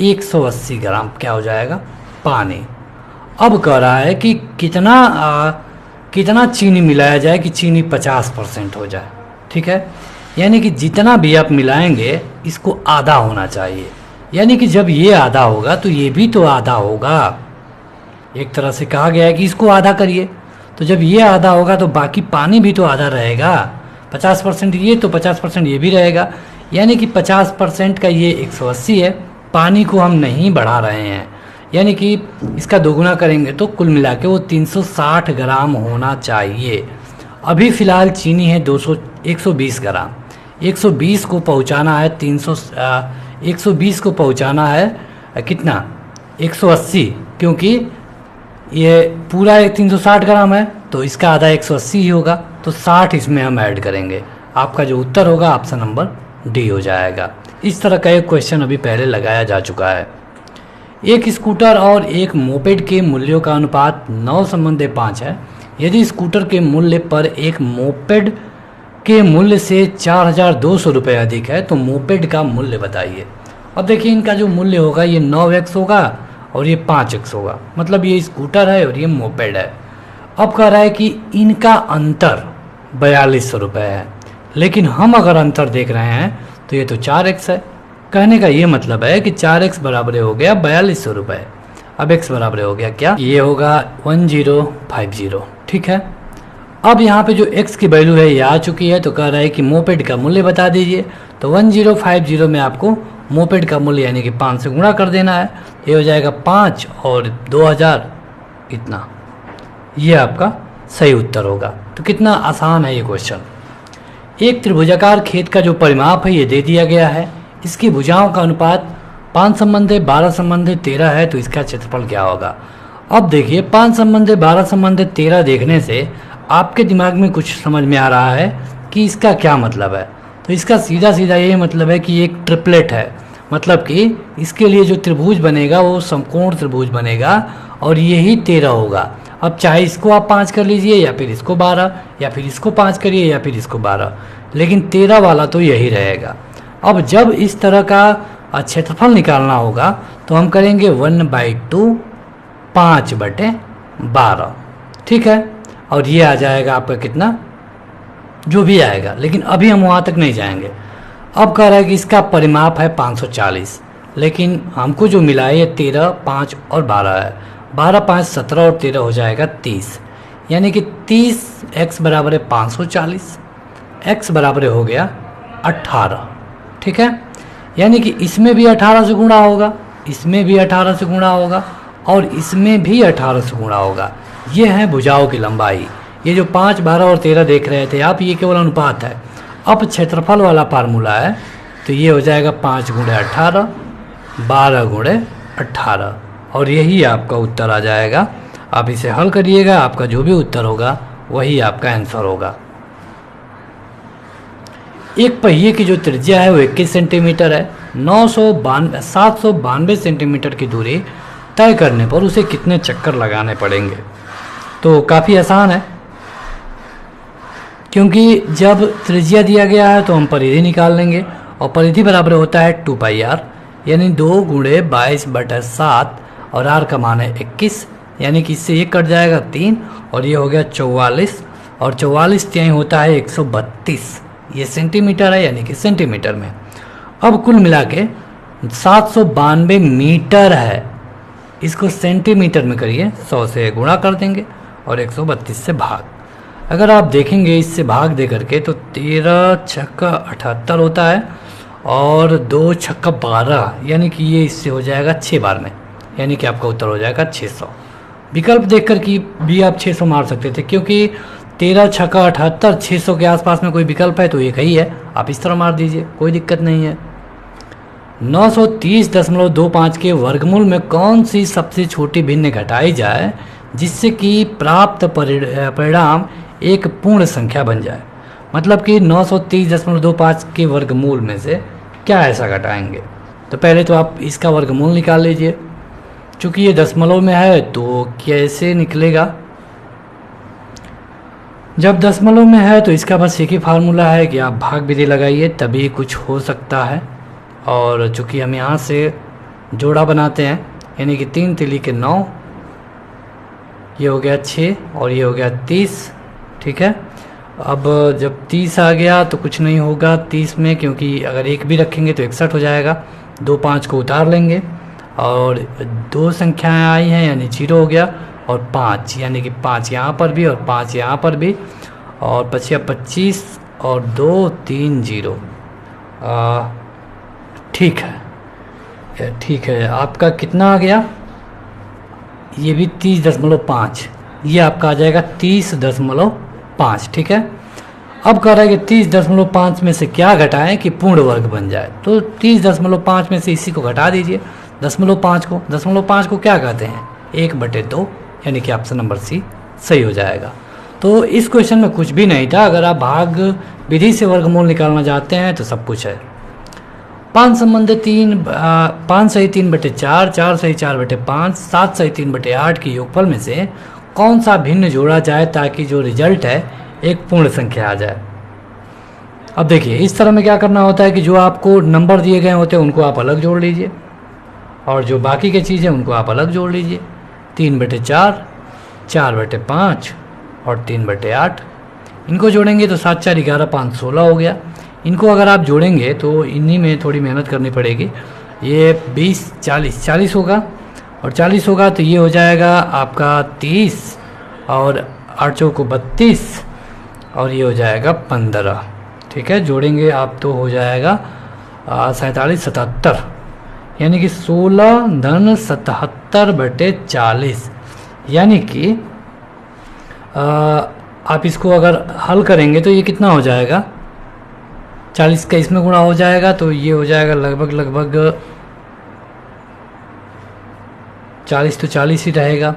180 ग्राम क्या हो जाएगा? पानी। अब कह रहा है कि कितना चीनी मिलाया जाए कि चीनी 50% हो जाए। ठीक है, यानी कि जितना भी आप मिलाएंगे इसको आधा होना चाहिए, यानी कि जब ये आधा होगा तो ये भी तो आधा होगा। एक तरह से कहा गया है कि इसको आधा करिए, तो जब ये आधा होगा तो बाकी पानी भी तो आधा रहेगा। 50% ये तो 50% ये भी रहेगा, यानी कि 50% का ये 180 है। पानी को हम नहीं बढ़ा रहे हैं, यानी कि इसका दोगुना करेंगे तो कुल मिला के वो 360 ग्राम होना चाहिए। अभी फ़िलहाल चीनी है 120 ग्राम। 120 को पहुंचाना है 120 को पहुंचाना है कितना 180, क्योंकि ये पूरा 360 ग्राम है तो इसका आधा 180 ही होगा, तो 60 इसमें हम ऐड करेंगे। आपका जो उत्तर होगा ऑप्शन नंबर डी हो जाएगा। इस तरह का एक क्वेश्चन अभी पहले लगाया जा चुका है। एक स्कूटर और एक मोपेड के मूल्यों का अनुपात 9:5 है। यदि स्कूटर के मूल्य पर एक मोपेड के मूल्य से 4,200 रुपये अधिक है तो मोपेड का मूल्य बताइए। अब देखिए इनका जो मूल्य होगा ये 9x होगा और ये 5x होगा, मतलब ये स्कूटर है और ये मोपेड है। अब कह रहा है कि इनका अंतर 4200 रुपये है, लेकिन हम अगर अंतर देख रहे हैं तो ये तो 4x है। कहने का ये मतलब है कि 4x बराबर हो गया 4200 रुपये। अब x बराबर हो गया क्या, ये होगा 1050। ठीक है, अब यहाँ पे जो x की वैल्यू है ये आ चुकी है, तो कह रहा है कि मोपेड का मूल्य बता दीजिए। तो 1050 में आपको मोपेड का मूल्य यानी कि 5 से गुणा कर देना है। ये हो जाएगा 5 और 2000 इतना, ये आपका सही उत्तर होगा। तो कितना आसान है ये क्वेश्चन। एक त्रिभुजाकार खेत का जो परिमाप है ये दे दिया गया है। इसकी भुजाओं का अनुपात 5:12:13 है, तो इसका क्षेत्रफल क्या होगा। अब देखिए 5:12:13 देखने से आपके दिमाग में कुछ समझ में आ रहा है कि इसका क्या मतलब है। तो इसका सीधा सीधा ये मतलब है कि एक ट्रिपलेट है, मतलब कि इसके लिए जो त्रिभुज बनेगा वो समकोण त्रिभुज बनेगा और यही 13 होगा। अब चाहे इसको आप 5 कर लीजिए या फिर इसको 12 या फिर इसको 5 करिए या फिर इसको 12, लेकिन 13 वाला तो यही रहेगा। अब जब इस तरह का क्षेत्रफल निकालना होगा तो हम करेंगे 1/2 5/12। ठीक है, और ये आ जाएगा आपका कितना जो भी आएगा, लेकिन अभी हम वहाँ तक नहीं जाएंगे। अब कह रहा है कि इसका परिमाप है 540, लेकिन हमको जो मिला है ये 13, 5 और 12 है। 12, 5, 17 और 13 हो जाएगा 30, यानी कि 30x बराबर है 540, x बराबर हो गया 18। ठीक है, यानी कि इसमें भी 18 से गुणा होगा, इसमें भी 18 से गुणा होगा और इसमें भी 18 से गुणा होगा। ये है भुजाओं की लंबाई। ये जो 5, 12 और 13 देख रहे थे आप, ये केवल अनुपात है। अब क्षेत्रफल वाला फार्मूला है, तो ये हो जाएगा 5 × 18, 12 × 18 और यही आपका उत्तर आ जाएगा। आप इसे हल करिएगा, आपका जो भी उत्तर होगा वही आपका आंसर होगा। एक पहिए की जो त्रिज्या है वो 21 सेंटीमीटर है। 792 सेंटीमीटर की दूरी तय करने पर उसे कितने चक्कर लगाने पड़ेंगे। तो काफ़ी आसान है, क्योंकि जब त्रिज्या दिया गया है तो हम परिधि निकाल लेंगे और परिधि बराबर होता है 2πr, यानी 2 × 22/7 और r का मान है 21, यानी कि इससे ये कट जाएगा 3 और ये हो गया 44 और 44 तिहाई होता है 132। ये सेंटीमीटर है, यानी कि सेंटीमीटर में। अब कुल मिला के 792 मीटर है, इसको सेंटीमीटर में करिए, 100 से गुणा कर देंगे और 132 से भाग। अगर आप देखेंगे इससे भाग दे करके तो 13 छक्का 78 होता है और 2 छक्का 12, यानी कि ये इससे हो जाएगा 6 बार में, यानी कि आपका उत्तर हो जाएगा 600। विकल्प देख कर कि भी आप 600 मार सकते थे, क्योंकि 13 छक्का 78 600 के आसपास में कोई विकल्प है तो एक ही है, आप इस तरह मार दीजिए, कोई दिक्कत नहीं है। 930.25 के वर्गमूल में कौन सी सबसे छोटी भिन्न घटाई जाए जिससे कि प्राप्त परिणाम एक पूर्ण संख्या बन जाए। मतलब कि 930.25 के वर्गमूल में से क्या ऐसा घटाएंगे। तो पहले तो आप इसका वर्गमूल निकाल लीजिए, चूँकि ये दशमलव में है तो कैसे निकलेगा। जब दशमलव में है तो इसका बस एक ही फार्मूला है कि आप भाग विधि लगाइए, तभी कुछ हो सकता है। और चूँकि हम यहाँ से जोड़ा बनाते हैं, यानी कि 3 तिली के 9, ये हो गया 6 और ये हो गया 30। ठीक है, अब जब 30 आ गया तो कुछ नहीं होगा 30 में, क्योंकि अगर 1 भी रखेंगे तो 61 हो जाएगा। 2 5 को उतार लेंगे और 2 संख्याएं आई हैं, यानी 0 हो गया और 5, यानी कि 5 यहाँ पर भी और 5 यहाँ पर भी, और 25 और 2 3 0। ठीक है, ठीक है। आपका कितना आ गया ये भी 30.5, ये आपका आ जाएगा 30.5, ठीक है। अब कह रहा है कि 30.5 में से क्या घटाएं कि पूर्ण वर्ग बन जाए, तो 30.5 में से इसी को घटा दीजिए, 0.5 को। 0.5 को क्या कहते हैं, 1/2, यानी कि ऑप्शन नंबर सी सही हो जाएगा। तो इस क्वेश्चन में कुछ भी नहीं था। अगर आप भाग विधि से वर्गमूल निकालना चाहते हैं तो सब कुछ है। 5 संबंध 3, 5 सही 3/4, 4 सही 4/5, 7 सही 3/8 के योगफल में से कौन सा भिन्न जोड़ा जाए ताकि जो रिजल्ट है एक पूर्ण संख्या आ जाए। अब देखिए इस तरह में क्या करना होता है कि जो आपको नंबर दिए गए होते हैं उनको आप अलग जोड़ लीजिए और जो बाकी के चीज़ें उनको आप अलग जोड़ लीजिए। 3/4, 4/5 और 3/8, इनको जोड़ेंगे तो 7 4 11 5 16 हो गया। इनको अगर आप जोड़ेंगे तो इन्हीं में थोड़ी मेहनत करनी पड़ेगी। ये 20 40 40 होगा और 40 होगा तो ये हो जाएगा आपका 30 और 8 चौको 32 और ये हो जाएगा 15, ठीक है। जोड़ेंगे आप तो हो जाएगा 47 77, यानी कि 16-77/40, यानी कि आप इसको अगर हल करेंगे तो ये कितना हो जाएगा, 40 का इसमें गुणा हो जाएगा तो ये हो जाएगा लगभग 40 तो 40 ही रहेगा।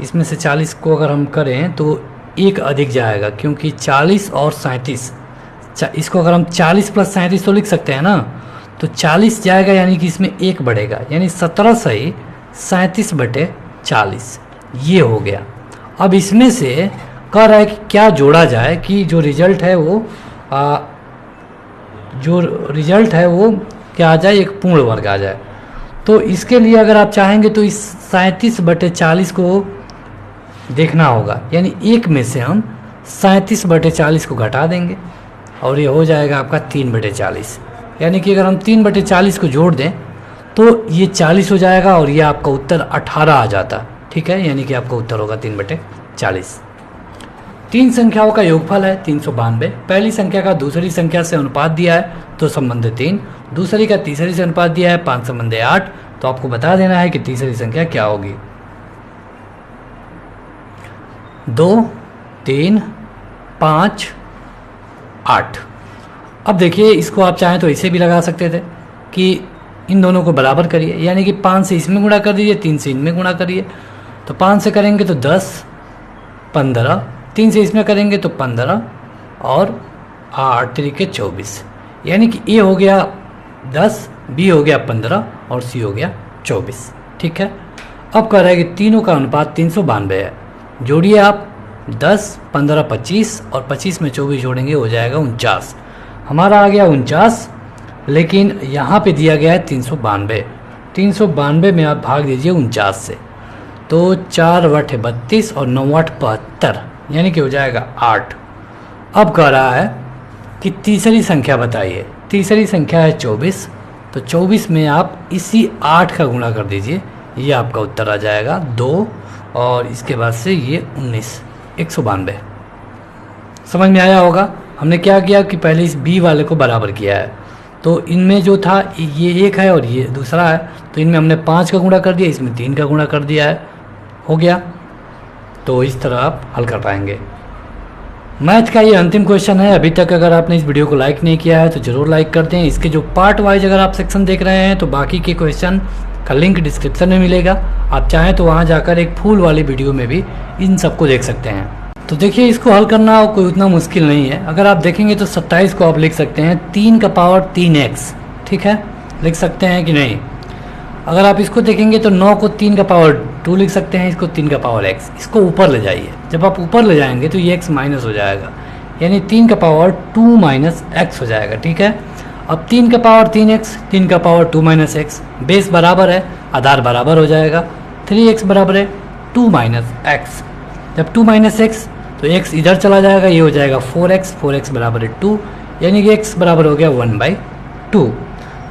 इसमें से 40 को अगर हम करें तो एक अधिक जाएगा, क्योंकि 40 और 37, इसको अगर हम 40 + 37 तो लिख सकते हैं ना, तो 40 जाएगा यानी कि इसमें एक बढ़ेगा, यानी 17 सही 37/40 ये हो गया। अब इसमें से कह रहा है कि क्या जोड़ा जाए कि जो रिजल्ट है वो क्या आ जाए, एक पूर्ण वर्ग आ जाए। तो इसके लिए अगर आप चाहेंगे तो इस 37/40 को देखना होगा, यानी एक में से हम 37/40 को घटा देंगे और ये हो जाएगा आपका 3/40, यानी कि अगर हम 3/40 को जोड़ दें तो ये 40 हो जाएगा और ये आपका उत्तर 18 आ जाता, ठीक है। यानी कि आपका उत्तर होगा 3/40। 3 संख्याओं का योगफल है 392। पहली संख्या का दूसरी संख्या से अनुपात दिया है तो संबंध 3, दूसरी का तीसरी से अनुपात दिया है 5 संबंध 8, तो आपको बता देना है कि तीसरी संख्या क्या होगी। 2 3 5 8। अब देखिए इसको आप चाहें तो इसे भी लगा सकते थे कि इन दोनों को बराबर करिए, यानी कि 5 से इसमें गुणा कर दीजिए, 3 से इनमें गुणा करिए। तो 5 से करेंगे तो 10 15, 3 से इसमें करेंगे तो 15 और 8 3 24, यानी कि ए हो गया 10, बी हो गया 15 और सी हो गया 24, ठीक है। अब कह रहा है कि तीनों का अनुपात 392 है। जोड़िए आप 10 15 25 और 25 में 24 जोड़ेंगे हो जाएगा 49। हमारा आ गया 49, लेकिन यहाँ पे दिया गया है 392। 392 में आप भाग दीजिए 49 से, तो 4 8 32 और 9 8 72, यानी कि हो जाएगा 8। अब कह रहा है कि तीसरी संख्या बताइए। तीसरी संख्या है 24, तो 24 में आप इसी 8 का गुणा कर दीजिए, ये आपका उत्तर आ जाएगा 2 और इसके बाद से ये 19 192। समझ में आया होगा। हमने क्या किया कि पहले इस बी वाले को बराबर किया है, तो इनमें जो था ये एक है और ये दूसरा है, तो इनमें हमने 5 का गुणा कर दिया, इसमें 3 का गुणा कर दिया है, हो गया। तो इस तरह आप हल कर पाएंगे। मैथ का ये अंतिम क्वेश्चन है। अभी तक अगर आपने इस वीडियो को लाइक नहीं किया है तो ज़रूर लाइक कर दें। इसके जो पार्ट वाइज अगर आप सेक्शन देख रहे हैं तो बाकी के क्वेश्चन का लिंक डिस्क्रिप्शन में मिलेगा, आप चाहें तो वहाँ जाकर एक फुल वाली वीडियो में भी इन सबको देख सकते हैं। तो देखिए इसको हल करना कोई उतना मुश्किल नहीं है। अगर आप देखेंगे तो 27 को आप लिख सकते हैं 3 का पावर 3x, ठीक है, लिख सकते हैं कि नहीं। अगर आप इसको देखेंगे तो 9 को 3 का पावर 2 लिख सकते हैं, इसको 3 का पावर x, इसको ऊपर ले जाइए। जब आप ऊपर ले जाएंगे तो ये x माइनस हो जाएगा, यानी 3 का पावर 2 माइनस x हो जाएगा, ठीक है। अब 3 का पावर 3x, 3 का पावर 2 माइनस x, बेस बराबर है, आधार बराबर हो जाएगा। 3x बराबर है 2 माइनस x, जब 2 माइनस x तो x इधर चला जाएगा, ये हो जाएगा 4x, 4x बराबर है 2, यानी कि x बराबर हो गया 1/2।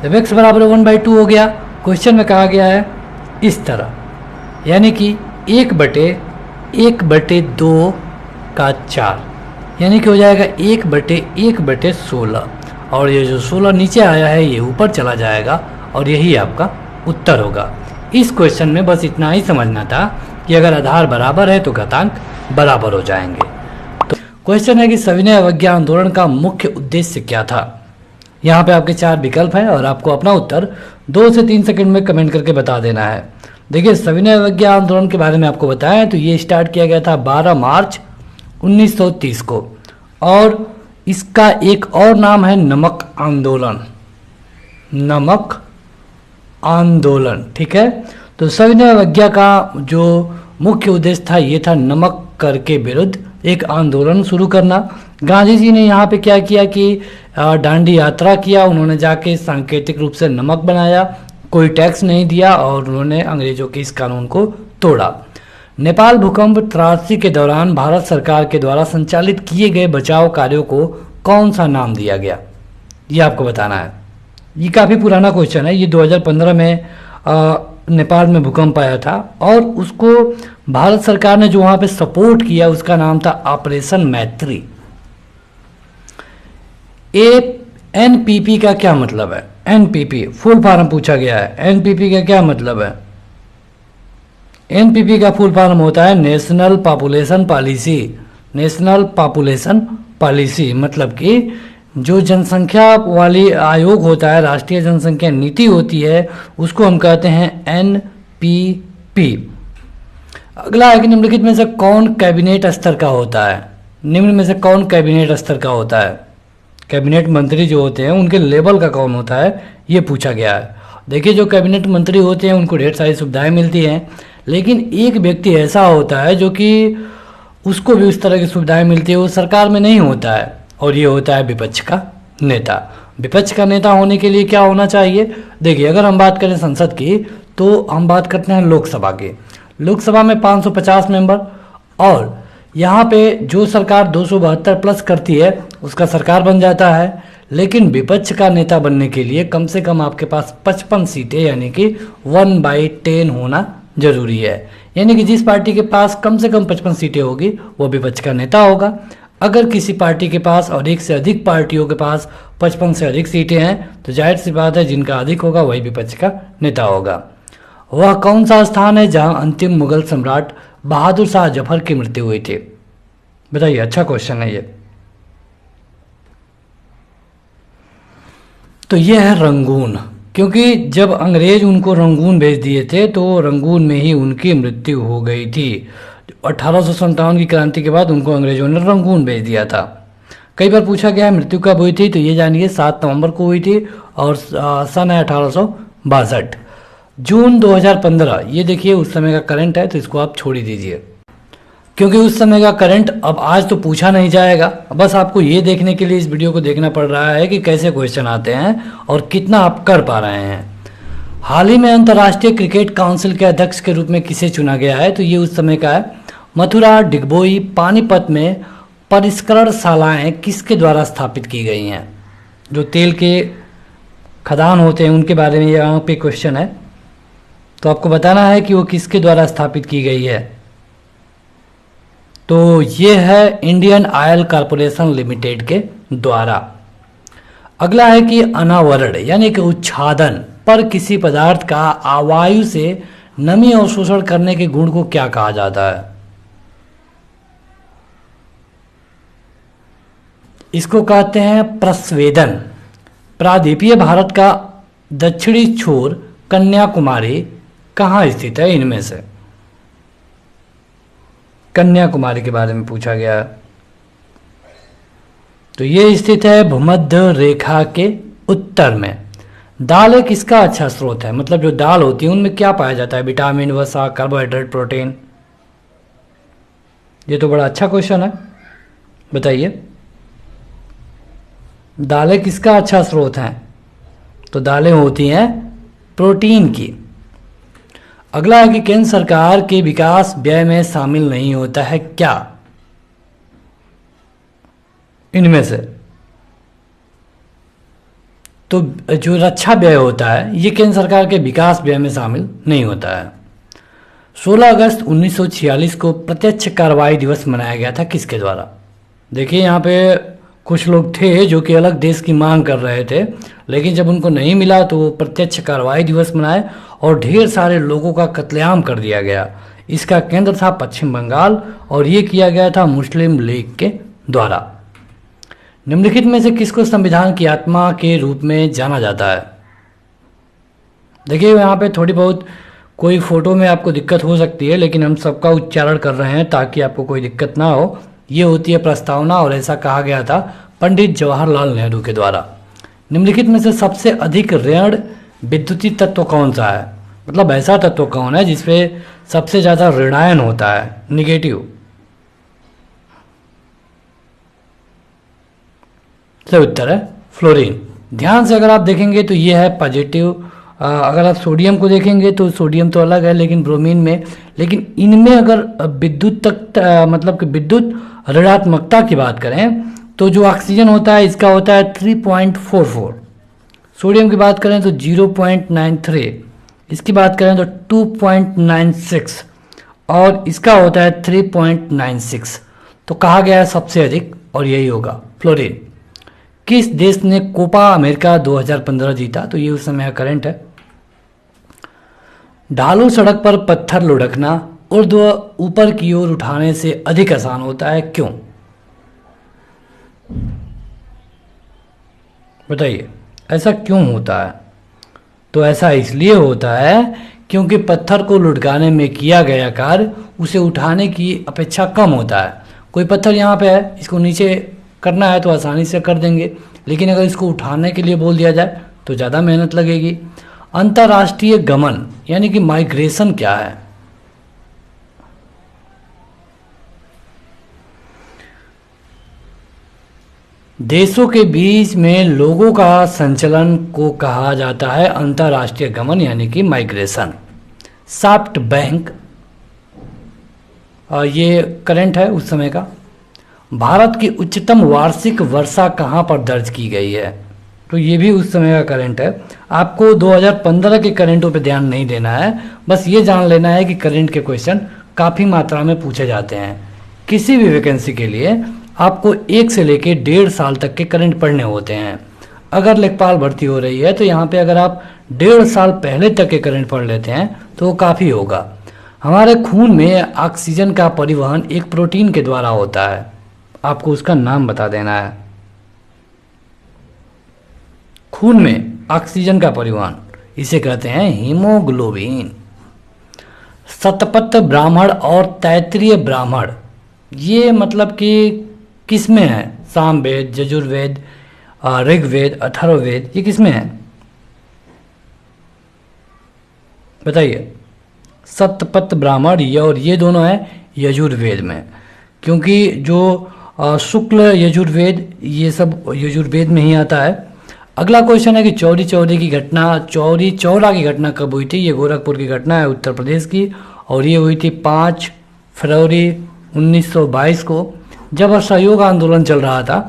जब x बराबर 1/2 हो गया, क्वेश्चन में कहा गया है इस तरह, यानी कि 1/2 का 4, यानी कि हो जाएगा 1/1/16, और ये जो 16 नीचे आया है ये ऊपर चला जाएगा और यही आपका उत्तर होगा। इस क्वेश्चन में बस इतना ही समझना था कि अगर आधार बराबर है तो घातांक बराबर हो जाएंगे। तो क्वेश्चन है कि सविनय अवज्ञा आंदोलन का मुख्य उद्देश्य क्या था। यहाँ पे आपके 4 विकल्प हैं और आपको अपना उत्तर 2 से 3 सेकंड में कमेंट करके बता देना है। देखिए, सविनय अवज्ञा आंदोलन के बारे में आपको बताएं तो ये स्टार्ट किया गया था 12 मार्च 1930 को, और इसका एक और नाम है नमक आंदोलन। नमक आंदोलन, ठीक है। तो सविनय अवज्ञा का जो मुख्य उद्देश्य था ये था नमक कर के विरुद्ध एक आंदोलन शुरू करना। गांधी जी ने यहाँ पे क्या किया कि दांडी यात्रा किया, उन्होंने जाके सांकेतिक रूप से नमक बनाया, कोई टैक्स नहीं दिया और उन्होंने अंग्रेजों के इस कानून को तोड़ा। नेपाल भूकंप त्रासदी के दौरान भारत सरकार के द्वारा संचालित किए गए बचाव कार्यों को कौन सा नाम दिया गया, ये आपको बताना है। ये काफ़ी पुराना क्वेश्चन है, ये 2015 में नेपाल में भूकंप आया था और उसको भारत सरकार ने जो वहाँ पे सपोर्ट किया उसका नाम था ऑपरेशन मैत्री। एनपीपी का क्या मतलब है? एनपीपी फुल फॉर्म पूछा गया है। एनपीपी का क्या मतलब है? एनपीपी का फुल फॉर्म होता है national population policy. National population policy मतलब कि जो जनसंख्या वाली आयोग होता है, राष्ट्रीय जनसंख्या नीति होती है, उसको हम कहते हैं एनपीपी। अगला है कि निम्नलिखित में से कौन कैबिनेट स्तर का होता है? निम्न में से कौन कैबिनेट स्तर का होता है? कैबिनेट मंत्री जो होते हैं उनके लेवल का कौन होता है, ये पूछा गया है। देखिए, जो कैबिनेट मंत्री होते हैं उनको ढेर सारी सुविधाएं मिलती हैं, लेकिन एक व्यक्ति ऐसा होता है जो कि उसको भी उस तरह की सुविधाएं मिलती है, वो सरकार में नहीं होता है, और ये होता है विपक्ष का नेता। विपक्ष का नेता होने के लिए क्या होना चाहिए? देखिए, अगर हम बात करें संसद की तो हम बात करते हैं लोकसभा की। लोकसभा में 550 मेंबर, और यहाँ पे जो सरकार 272 प्लस करती है उसका सरकार बन जाता है। लेकिन विपक्ष का नेता बनने के लिए कम से कम आपके पास 55 सीटें यानी कि 1/10 होना जरूरी है। यानी कि जिस पार्टी के पास कम से कम 55 सीटें होगी वो विपक्ष का नेता होगा। अगर किसी पार्टी के पास और एक से अधिक पार्टियों के पास 55 से अधिक सीटें हैं तो जाहिर सी बात है जिनका अधिक होगा वही विपक्ष का नेता होगा। वह कौन सा स्थान है जहां अंतिम मुगल सम्राट बहादुर शाह जफर की मृत्यु हुई थी? बताइए, अच्छा क्वेश्चन है ये। तो ये है रंगून, क्योंकि जब अंग्रेज उनको रंगून भेज दिए थे तो रंगून में ही उनकी मृत्यु हो गई थी। 1857 की क्रांति के बाद उनको अंग्रेजों ने रंगून भेज दिया था। कई बार पूछा गया है मृत्यु कब हुई थी, तो ये जानिए 7 नवंबर को हुई थी और सन है 1862। जून 2015, ये देखिए उस समय का करंट है, तो इसको आप छोड़ ही दीजिए क्योंकि उस समय का करंट अब आज तो पूछा नहीं जाएगा। बस आपको ये देखने के लिए इस वीडियो को देखना पड़ रहा है कि कैसे क्वेश्चन आते हैं और कितना आप कर पा रहे हैं। हाल ही में अंतर्राष्ट्रीय क्रिकेट काउंसिल के अध्यक्ष के रूप में किसे चुना गया है? तो ये उस समय का है। मथुरा, डिगबोई, पानीपत में परिष्करण शालाएं किसके द्वारा स्थापित की गई हैं? जो तेल के खदान होते हैं उनके बारे में यहाँ पे क्वेश्चन है, तो आपको बताना है कि वो किसके द्वारा स्थापित की गई है। तो ये है इंडियन ऑयल कॉरपोरेशन लिमिटेड के द्वारा। अगला है कि अनावरण यानी कि उच्छादन पर किसी पदार्थ का वायु से नमी अवशोषण करने के गुण को क्या कहा जाता है? इसको कहते हैं प्रस्वेदन। प्रायद्वीपीय भारत का दक्षिणी छोर कन्याकुमारी कहाँ स्थित है? इनमें से कन्याकुमारी के बारे में पूछा गया है। तो ये स्थित है भूमध्य रेखा के उत्तर में। दाल एक किसका अच्छा स्रोत है? मतलब जो दाल होती है उनमें क्या पाया जाता है? विटामिन, वसा, कार्बोहाइड्रेट, प्रोटीन। ये तो बड़ा अच्छा क्वेश्चन है, बताइए दालें किसका अच्छा स्रोत हैं? तो दालें होती हैं प्रोटीन की। अगला है कि केंद्र सरकार के विकास व्यय में शामिल नहीं होता है क्या? इनमें से तो जो रक्षा व्यय होता है ये केंद्र सरकार के विकास व्यय में शामिल नहीं होता है। 16 अगस्त 1946 को प्रत्यक्ष कार्रवाई दिवस मनाया गया था किसके द्वारा? देखिए यहाँ पे कुछ लोग थे जो कि अलग देश की मांग कर रहे थे, लेकिन जब उनको नहीं मिला तो वो प्रत्यक्ष कार्रवाई दिवस मनाए और ढेर सारे लोगों का कत्लेआम कर दिया गया। इसका केंद्र था पश्चिम बंगाल और ये किया गया था मुस्लिम लीग के द्वारा। निम्नलिखित में से किसको संविधान की आत्मा के रूप में जाना जाता है? देखिए यहाँ पे थोड़ी बहुत कोई फोटो में आपको दिक्कत हो सकती है, लेकिन हम सबका उच्चारण कर रहे हैं ताकि आपको कोई दिक्कत ना हो। ये होती है प्रस्तावना और ऐसा कहा गया था पंडित जवाहरलाल नेहरू के द्वारा। निम्नलिखित में से सबसे अधिक ऋण विद्युतीय तत्व कौन सा है? मतलब ऐसा तत्व कौन है जिसपे सबसे ज़्यादा ऋणायन होता है, निगेटिव? सही उत्तर है फ्लोरीन। ध्यान से अगर आप देखेंगे तो ये है पॉजिटिव। अगर आप सोडियम को देखेंगे तो सोडियम तो अलग है लेकिन ब्रोमीन में, लेकिन इनमें अगर विद्युत तक मतलब कि विद्युत ऋणात्मकता की बात करें तो जो ऑक्सीजन होता है इसका होता है 3.44, सोडियम की बात करें तो 0.93, इसकी बात करें तो 2.96 और इसका होता है 3.96। तो कहा गया है सबसे अधिक और यही होगा फ्लोरीन। किस देश ने कोपा अमेरिका 2015 जीता? तो ये उस समय का करंट है। ढालू सड़क पर पत्थर लुढ़कना ऊर्ध्व ऊपर की ओर उठाने से अधिक आसान होता है, क्यों? बताइए ऐसा क्यों होता है? तो ऐसा इसलिए होता है क्योंकि पत्थर को लुढ़काने में किया गया कार्य उसे उठाने की अपेक्षा कम होता है। कोई पत्थर यहाँ पे है, इसको नीचे करना है तो आसानी से कर देंगे, लेकिन अगर इसको उठाने के लिए बोल दिया जाए तो ज़्यादा मेहनत लगेगी। अंतर्राष्ट्रीय गमन यानी कि माइग्रेशन क्या है? देशों के बीच में लोगों का संचलन को कहा जाता है अंतर्राष्ट्रीय गमन यानी कि माइग्रेशन। सॉफ्ट बैंक ये करंट है उस समय का। भारत की उच्चतम वार्षिक वर्षा कहाँ पर दर्ज की गई है? तो ये भी उस समय का करंट है। आपको 2015 के करंटों पे ध्यान नहीं देना है, बस ये जान लेना है कि करंट के क्वेश्चन काफ़ी मात्रा में पूछे जाते हैं। किसी भी वैकेंसी के लिए आपको 1 से लेके 1.5 साल तक के करंट पढ़ने होते हैं। अगर लेखपाल भर्ती हो रही है तो यहाँ पे अगर आप 1.5 साल पहले तक के करंट पढ़ लेते हैं तो वो काफ़ी होगा। हमारे खून में ऑक्सीजन का परिवहन एक प्रोटीन के द्वारा होता है, आपको उसका नाम बता देना है। खून में ऑक्सीजन का परिवहन इसे कहते हैं हीमोग्लोबिन। शतपथ ब्राह्मण और तैत्तिरीय ब्राह्मण ये मतलब कि किसमें है? सामवेद, यजुर्वेद, ऋग्वेद, अथर्ववेद, ये किसमें है बताइए? शतपथ ब्राह्मण ये और ये दोनों है यजुर्वेद में, क्योंकि जो शुक्ल यजुर्वेद ये सब यजुर्वेद में ही आता है। अगला क्वेश्चन है कि चौरी चौरा की घटना कब हुई थी? ये गोरखपुर की घटना है उत्तर प्रदेश की और ये हुई थी 5 फरवरी 1922 को। जब असहयोग आंदोलन चल रहा था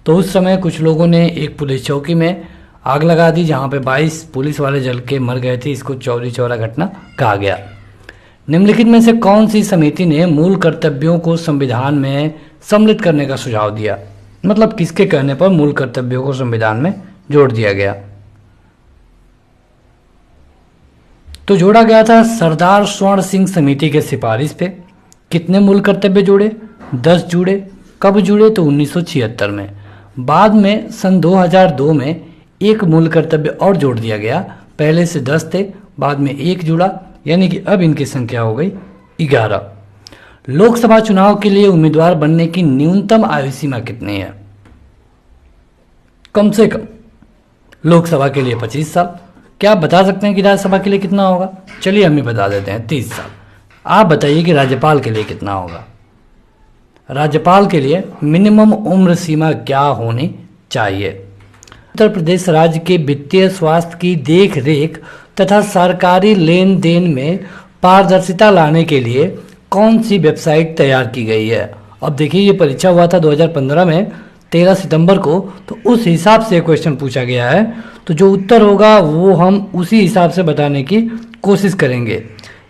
तो उस समय कुछ लोगों ने एक पुलिस चौकी में आग लगा दी जहाँ पे 22 पुलिस वाले जल के मर गए थे। इसको चौरी चौरा घटना कहा गया। निम्नलिखित में से कौन सी समिति ने मूल कर्तव्यों को संविधान में सम्मिलित करने का सुझाव दिया? मतलब किसके कहने पर मूल कर्तव्यों को संविधान में जोड़ दिया गया? तो जोड़ा गया था सरदार स्वर्ण सिंह समिति के सिफारिश पे। कितने मूल कर्तव्य जुड़े? 10 जुड़े। कब जुड़े? तो 1976 में। बाद में सन 2002 में एक मूल कर्तव्य और जोड़ दिया गया। पहले से 10 थे, बाद में एक जुड़ा, यानी कि अब इनकी संख्या हो गई 11। लोकसभा चुनाव के लिए उम्मीदवार बनने की न्यूनतम आयु सीमा कितनी है? कम से कम लोकसभा के लिए 25 साल। क्या आप बता सकते हैं कि राज्यसभा के लिए कितना होगा? चलिए हम ही बता देते हैं 30 साल। आप बताइए कि राज्यपाल के लिए कितना होगा? राज्यपाल के लिए मिनिमम उम्र सीमा क्या होनी चाहिए? उत्तर प्रदेश राज्य के वित्तीय स्वास्थ्य की देख रेख तथा सरकारी लेन देन में पारदर्शिता लाने के लिए कौन सी वेबसाइट तैयार की गई है? अब देखिए ये परीक्षा हुआ था 2015 में 13 सितंबर को, तो उस हिसाब से क्वेश्चन पूछा गया है। तो जो उत्तर होगा वो हम उसी हिसाब से बताने की कोशिश करेंगे।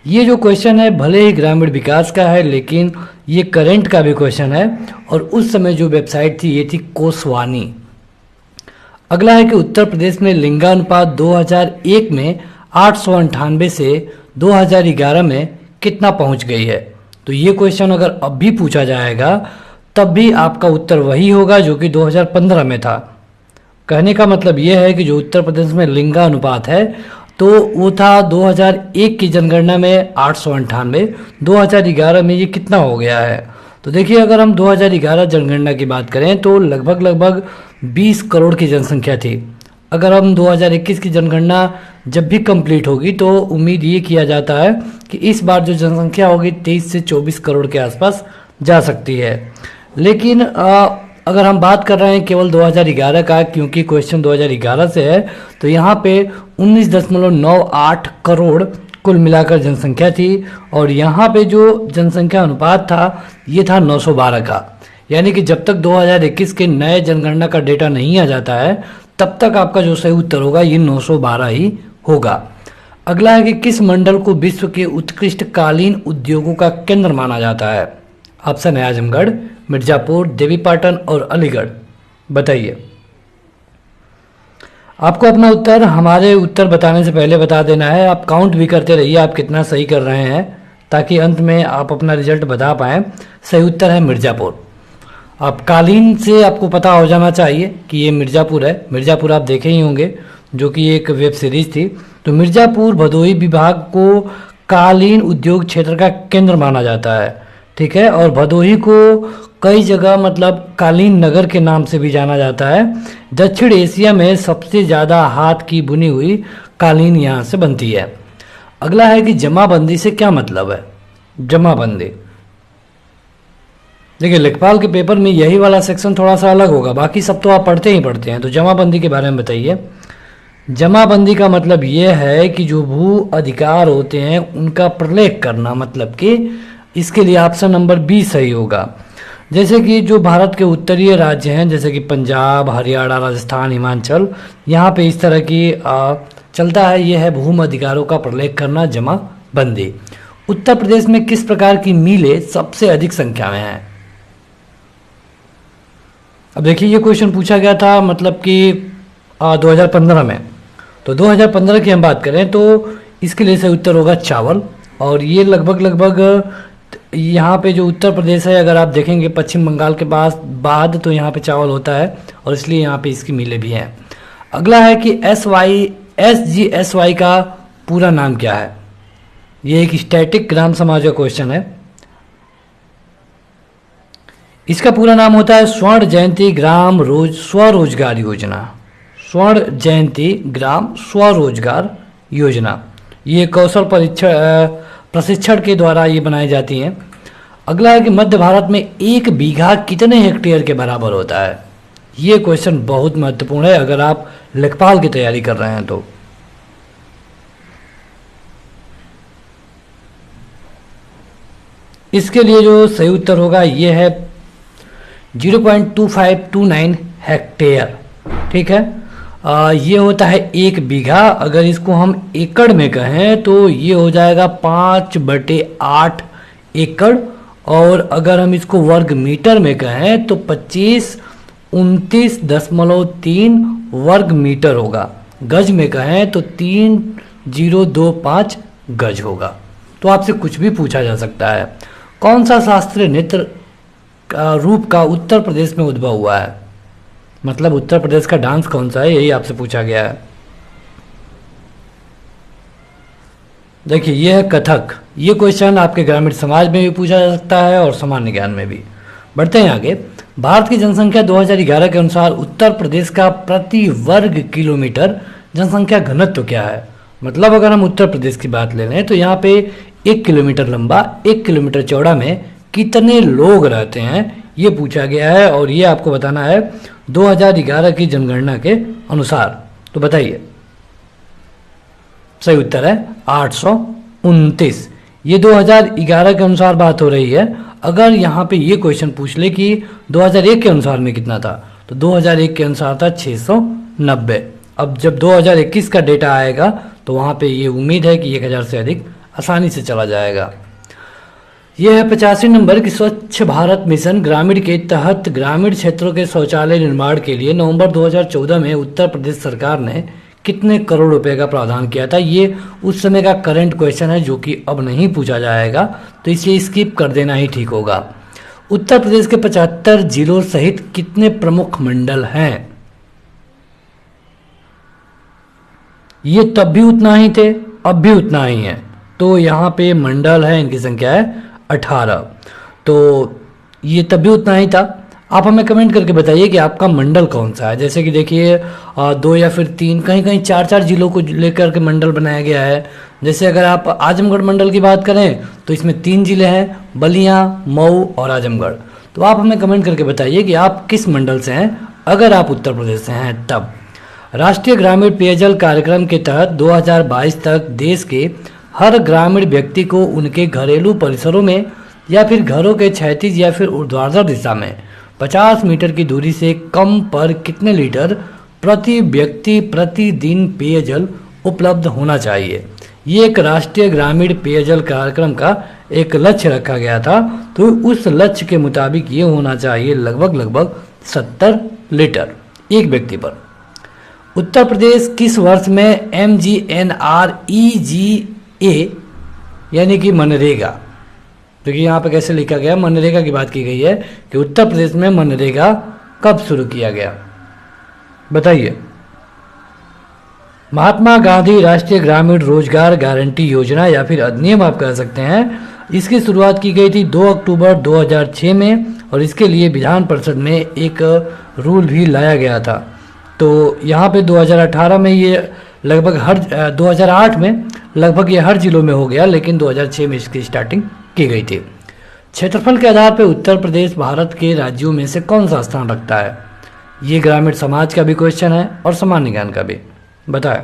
ये जो क्वेश्चन है भले ही ग्रामीण विकास का है, लेकिन ये करंट का भी क्वेश्चन है और उस समय जो वेबसाइट थी ये थी कोसवानी। अगला है कि उत्तर प्रदेश में लिंगानुपात 2001 में 898 से 2011 में कितना पहुंच गई है। तो ये क्वेश्चन अगर अब भी पूछा जाएगा तब भी आपका उत्तर वही होगा जो कि 2015 में था। कहने का मतलब ये है कि जो उत्तर प्रदेश में लिंगानुपात है तो वो था 2001 की जनगणना में 898, 2011 में ये कितना हो गया है। तो देखिए, अगर हम 2011 जनगणना की बात करें तो लगभग 20 करोड़ की जनसंख्या थी। अगर हम 2021 की जनगणना जब भी कंप्लीट होगी तो उम्मीद ये किया जाता है कि इस बार जो जनसंख्या होगी 23 से 24 करोड़ के आसपास जा सकती है। लेकिन अगर हम बात कर रहे हैं केवल 2011 का, क्योंकि क्वेश्चन 2011 से है, तो यहाँ पे 19.98 करोड़ कुल मिलाकर जनसंख्या थी और यहाँ पे जो जनसंख्या अनुपात था ये था 912 का। यानी कि जब तक 2021 के नए जनगणना का डेटा नहीं आ जाता है तब तक आपका जो सही उत्तर होगा ये 912 ही होगा। अगला है कि किस मंडल को विश्व के उत्कृष्ट कालीन उद्योगों का केंद्र माना जाता है। ऑप्शन है आजमगढ़, मिर्जापुर, देवीपाटन और अलीगढ़। बताइए। आपको अपना उत्तर हमारे उत्तर बताने से पहले बता देना है। आप काउंट भी करते रहिए आप कितना सही कर रहे हैं, ताकि अंत में आप अपना रिजल्ट बता पाएँ। सही उत्तर है मिर्जापुर। अब कालीन से आपको पता हो जाना चाहिए कि ये मिर्ज़ापुर है। मिर्ज़ापुर आप देखे ही होंगे, जो कि एक वेब सीरीज थी। तो मिर्ज़ापुर भदोही विभाग को कालीन उद्योग क्षेत्र का केंद्र माना जाता है, ठीक है। और भदोही को कई जगह मतलब कालीन नगर के नाम से भी जाना जाता है। दक्षिण एशिया में सबसे ज़्यादा हाथ की बुनी हुई कालीन यहाँ से बनती है। अगला है कि जमाबंदी से क्या मतलब है। जमाबंदी, देखिए लेखपाल के पेपर में यही वाला सेक्शन थोड़ा सा अलग होगा, बाकी सब तो आप पढ़ते ही पढ़ते हैं। तो जमाबंदी के बारे में बताइए। जमाबंदी का मतलब ये है कि जो भू अधिकार होते हैं उनका प्रलेख करना, मतलब कि इसके लिए ऑप्शन नंबर बी सही होगा। जैसे कि जो भारत के उत्तरीय राज्य हैं जैसे कि पंजाब, हरियाणा, राजस्थान, हिमाचल, यहाँ पे इस तरह की चलता है। ये है भूमि अधिकारों का प्रलेख करना, जमाबंदी। उत्तर प्रदेश में किस प्रकार की मिलें सबसे अधिक संख्या में हैं। अब देखिए, ये क्वेश्चन पूछा गया था मतलब कि 2015 में। तो 2015 की हम बात करें तो इसके लिए सही उत्तर होगा चावल। और ये लगभग यहाँ पे जो उत्तर प्रदेश है, अगर आप देखेंगे पश्चिम बंगाल के बाद तो यहाँ पे चावल होता है और इसलिए यहाँ पे इसकी मिलें भी हैं। अगला है कि SGSY का पूरा नाम क्या है। ये एक स्टैटिक ग्राम समाज का क्वेश्चन है। इसका पूरा नाम होता है स्वर्ण जयंती ग्राम स्वरोजगार योजना। स्वर्ण जयंती ग्राम स्वरोजगार योजना, ये कौशल प्रशिक्षण के द्वारा ये बनाई जाती हैं। अगला है कि मध्य भारत में 1 बीघा कितने हेक्टेयर के बराबर होता है। ये क्वेश्चन बहुत महत्वपूर्ण है अगर आप लेखपाल की तैयारी कर रहे हैं तो। इसके लिए जो सही उत्तर होगा ये है 0.2529 हेक्टेयर, ठीक है। ये होता है 1 बीघा। अगर इसको हम एकड़ में कहें तो ये हो जाएगा 5/8 एकड़। और अगर हम इसको वर्ग मीटर में कहें तो 2529.3 वर्ग मीटर होगा। गज में कहें तो 3025 गज होगा। तो आपसे कुछ भी पूछा जा सकता है। कौन सा शास्त्रीय नृत्य रूप का उत्तर प्रदेश में उद्भव हुआ है, मतलब उत्तर प्रदेश का डांस कौन सा है, यही आपसे पूछा गया है। देखिए, यह है कथक। ये क्वेश्चन आपके ग्रामीण समाज में भी पूछा जा सकता है और सामान्य ज्ञान में भी। बढ़ते हैं आगे। भारत की जनसंख्या 2011 के अनुसार उत्तर प्रदेश का प्रति वर्ग किलोमीटर जनसंख्या घनत्व क्या है। मतलब अगर हम उत्तर प्रदेश की बात ले लें तो यहाँ पे 1 किलोमीटर लंबा 1 किलोमीटर चौड़ा में कितने लोग रहते हैं ये पूछा गया है। और ये आपको बताना है 2011 की जनगणना के अनुसार। तो बताइए। सही उत्तर है 829। ये 2011 के अनुसार बात हो रही है। अगर यहाँ पे ये क्वेश्चन पूछ ले कि 2001 के अनुसार में कितना था, तो 2001 के अनुसार था 690। अब जब 2021 का डेटा आएगा तो वहाँ पे ये उम्मीद है कि 1000 से अधिक आसानी से चला जाएगा। यह है 85 नंबर की स्वच्छ भारत मिशन ग्रामीण के तहत ग्रामीण क्षेत्रों के शौचालय निर्माण के लिए नवंबर 2014 में उत्तर प्रदेश सरकार ने कितने करोड़ रुपए का प्रावधान किया था। ये उस समय का करंट क्वेश्चन है जो कि अब नहीं पूछा जाएगा, तो इसलिए स्किप कर देना ही ठीक होगा। उत्तर प्रदेश के 75 जिलों सहित कितने प्रमुख मंडल हैं? ये तब भी उतना ही थे, अब भी उतना ही है। तो यहाँ पे मंडल है, इनकी संख्या है 18। तो ये तब भी उतना ही था। आप हमें कमेंट करके बताइए कि आपका मंडल कौन सा है। जैसे कि देखिए 2 या फिर 3, कहीं कहीं 4-4 जिलों को लेकर के मंडल बनाया गया है। जैसे अगर आप आजमगढ़ मंडल की बात करें तो इसमें 3 जिले हैं, बलिया, मऊ और आजमगढ़। तो आप हमें कमेंट करके बताइए कि आप किस मंडल से हैं, अगर आप उत्तर प्रदेश से हैं तब। राष्ट्रीय ग्रामीण पेयजल कार्यक्रम के तहत 2022 तक देश के हर ग्रामीण व्यक्ति को उनके घरेलू परिसरों में या फिर घरों के क्षैतिज या फिर ऊर्ध्वाधर दिशा में 50 मीटर की दूरी से कम पर कितने लीटर प्रति व्यक्ति प्रतिदिन पेयजल उपलब्ध होना चाहिए। ये एक राष्ट्रीय ग्रामीण पेयजल कार्यक्रम का एक लक्ष्य रखा गया था। तो उस लक्ष्य के मुताबिक ये होना चाहिए लगभग 70 लीटर एक व्यक्ति पर। उत्तर प्रदेश किस वर्ष में MGNREGA यानी कि मनरेगा, देखिए यहाँ पे कैसे लिखा गया, मनरेगा की बात की गई है कि उत्तर प्रदेश में मनरेगा कब शुरू किया गया, बताइए। महात्मा गांधी राष्ट्रीय ग्रामीण रोजगार गारंटी योजना या फिर अधिनियम आप कह सकते हैं, इसकी शुरुआत की गई थी 2 अक्टूबर 2006 में और इसके लिए विधान परिषद में एक रूल भी लाया गया था। तो यहाँ पे 2018 में ये लगभग 2008 में लगभग ये हर जिलों में हो गया, लेकिन 2006 में इसकी स्टार्टिंग की गई थी। क्षेत्रफल के आधार पर उत्तर प्रदेश भारत के राज्यों में से कौन सा स्थान रखता है? ये ग्रामीण समाज का भी क्वेश्चन है और सामान्य ज्ञान का भी, बताएं।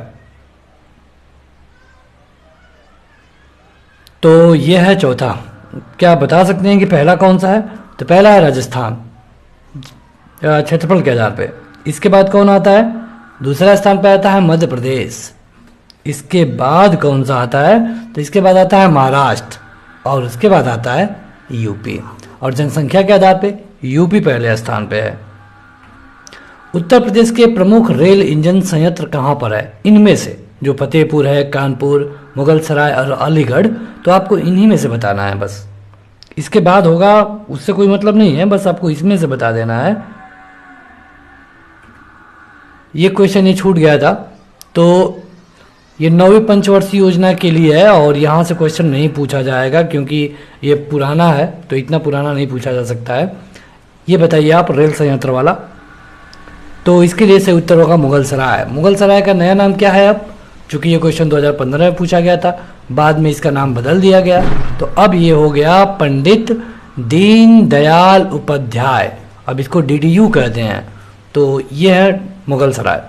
तो ये है चौथा। क्या आप बता सकते हैं कि पहला कौन सा है? तो पहला है राजस्थान क्षेत्रफल के आधार पे। इसके बाद कौन आता है? दूसरा स्थान पर आता है मध्य प्रदेश। इसके बाद कौन सा आता है? तो इसके बाद आता है महाराष्ट्र और उसके बाद आता है यूपी। और जनसंख्या के आधार पे यूपी पहले स्थान पे है। उत्तर प्रदेश के प्रमुख रेल इंजन संयंत्र कहाँ पर है? इनमें से जो फतेहपुर है, कानपुर, मुगलसराय और अलीगढ़, तो आपको इन्हीं में से बताना है बस। इसके बाद होगा उससे कोई मतलब नहीं है, बस आपको इसमें से बता देना है। ये क्वेश्चन ये छूट गया था, तो ये 9वीं पंचवर्षीय योजना के लिए है और यहाँ से क्वेश्चन नहीं पूछा जाएगा क्योंकि ये पुराना है, तो इतना पुराना नहीं पूछा जा सकता है। ये बताइए आप रेल संयंत्र वाला, तो इसके लिए सही उत्तर होगा मुगलसराय। मुगलसराय का नया नाम क्या है अब? चूंकि ये क्वेश्चन 2015 में पूछा गया था, बाद में इसका नाम बदल दिया गया, तो अब ये हो गया पंडित दीनदयाल उपाध्याय। अब इसको DDU कहते हैं। तो ये है मुगलसराय।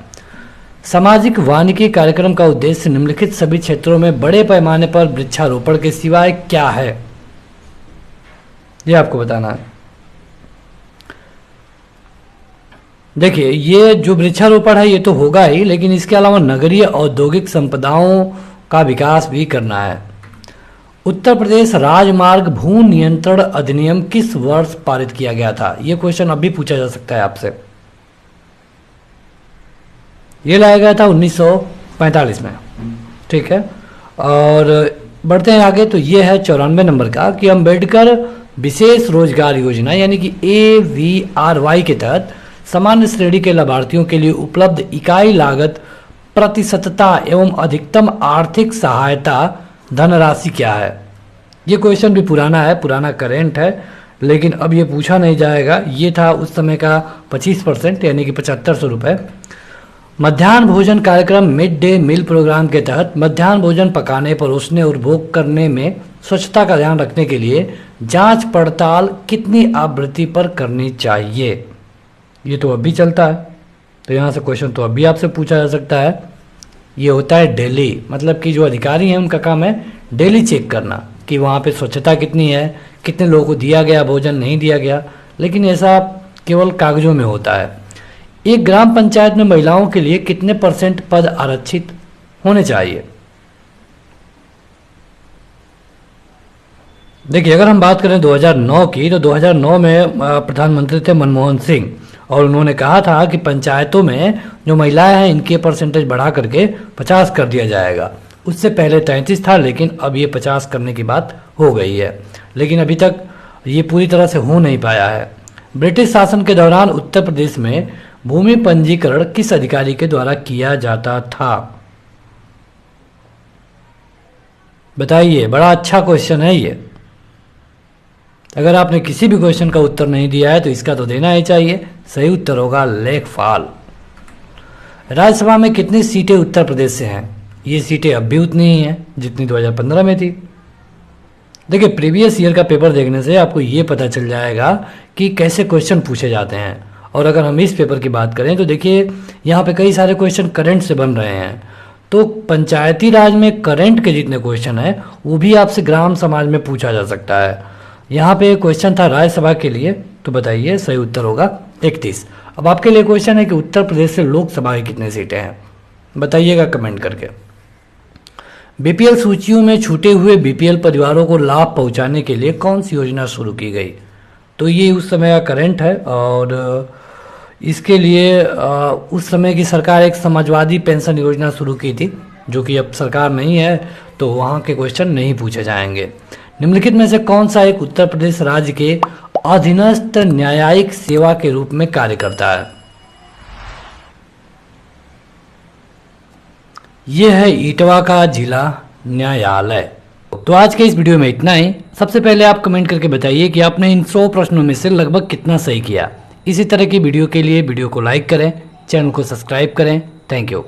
सामाजिक वानिकी कार्यक्रम का उद्देश्य निम्नलिखित सभी क्षेत्रों में बड़े पैमाने पर वृक्षारोपण के सिवाय क्या है? ये आपको बताना है। देखिए, ये जो वृक्षारोपण है ये तो होगा ही, लेकिन इसके अलावा नगरीय औद्योगिक संपदाओं का विकास भी करना है। उत्तर प्रदेश राजमार्ग भू नियंत्रण अधिनियम किस वर्ष पारित किया गया था? ये क्वेश्चन अब भी पूछा जा सकता है आपसे। ये लाया गया था 1945 में, ठीक है। और बढ़ते हैं आगे, तो ये है 94 नंबर का कि अम्बेडकर विशेष रोजगार योजना यानी कि AVRY के तहत सामान्य श्रेणी के लाभार्थियों के लिए उपलब्ध इकाई लागत प्रतिशतता एवं अधिकतम आर्थिक सहायता धनराशि क्या है? ये क्वेश्चन भी पुराना है, पुराना करेंट है, लेकिन अब ये पूछा नहीं जाएगा। ये था उस समय का 25% यानी कि 7500 रुपये। मध्याह्न भोजन कार्यक्रम मिड डे मील प्रोग्राम के तहत मध्याह्न भोजन पकाने, परोसने और भोग करने में स्वच्छता का ध्यान रखने के लिए जांच पड़ताल कितनी आवृत्ति पर करनी चाहिए? ये तो अभी चलता है, तो यहाँ से क्वेश्चन तो अभी आपसे पूछा जा सकता है। ये होता है डेली, मतलब कि जो अधिकारी हैं उनका काम है डेली चेक करना कि वहाँ पे स्वच्छता कितनी है, कितने लोगों को दिया गया भोजन, नहीं दिया गया। लेकिन ऐसा केवल कागजों में होता है। एक ग्राम पंचायत में महिलाओं के लिए कितने % पद आरक्षित होने चाहिए? देखिए, अगर हम बात करें 2009 की, तो 2009 में प्रधानमंत्री थे मनमोहन सिंह और उन्होंने कहा था कि पंचायतों में जो महिलाएं हैं इनके परसेंटेज बढ़ा करके 50 कर दिया जाएगा। उससे पहले 33 था, लेकिन अब ये 50 करने की बात हो गई है, लेकिन अभी तक ये पूरी तरह से हो नहीं पाया है। ब्रिटिश शासन के दौरान उत्तर प्रदेश में भूमि पंजीकरण किस अधिकारी के द्वारा किया जाता था? बताइए, बड़ा अच्छा क्वेश्चन है ये। अगर आपने किसी भी क्वेश्चन का उत्तर नहीं दिया है तो इसका तो देना ही चाहिए। सही उत्तर होगा लेखपाल। राज्यसभा में कितनी सीटें उत्तर प्रदेश से हैं? ये सीटें अब भी उतनी ही हैं जितनी 2015 में थी। देखिए, प्रीवियस ईयर का पेपर देखने से आपको ये पता चल जाएगा कि कैसे क्वेश्चन पूछे जाते हैं। और अगर हम इस पेपर की बात करें तो देखिए, यहाँ पे कई सारे क्वेश्चन करंट से बन रहे हैं। तो पंचायती राज में करंट के जितने क्वेश्चन हैं वो भी आपसे ग्राम समाज में पूछा जा सकता है। यहाँ पे क्वेश्चन था राज्यसभा के लिए, तो बताइए सही उत्तर होगा 31। अब आपके लिए क्वेश्चन है कि उत्तर प्रदेश से लोकसभा की कितनी सीटें हैं? बताइएगा कमेंट करके। बीपीएल सूचियों में छूटे हुए बीपीएल परिवारों को लाभ पहुंचाने के लिए कौन सी योजना शुरू की गई? तो ये उस समय का करंट है और इसके लिए उस समय की सरकार एक समाजवादी पेंशन योजना शुरू की थी, जो कि अब सरकार नहीं है, तो वहाँ के क्वेश्चन नहीं पूछे जाएंगे। निम्नलिखित में से कौन सा एक उत्तर प्रदेश राज्य के अधीनस्थ न्यायिक सेवा के रूप में कार्य करता है? यह है इटवा का जिला न्यायालय। तो आज के इस वीडियो में इतना ही। सबसे पहले आप कमेंट करके बताइए कि आपने इन 100 प्रश्नों में से लगभग कितना सही किया। इसी तरह की वीडियो के लिए वीडियो को लाइक करें, चैनल को सब्सक्राइब करें। Thank you.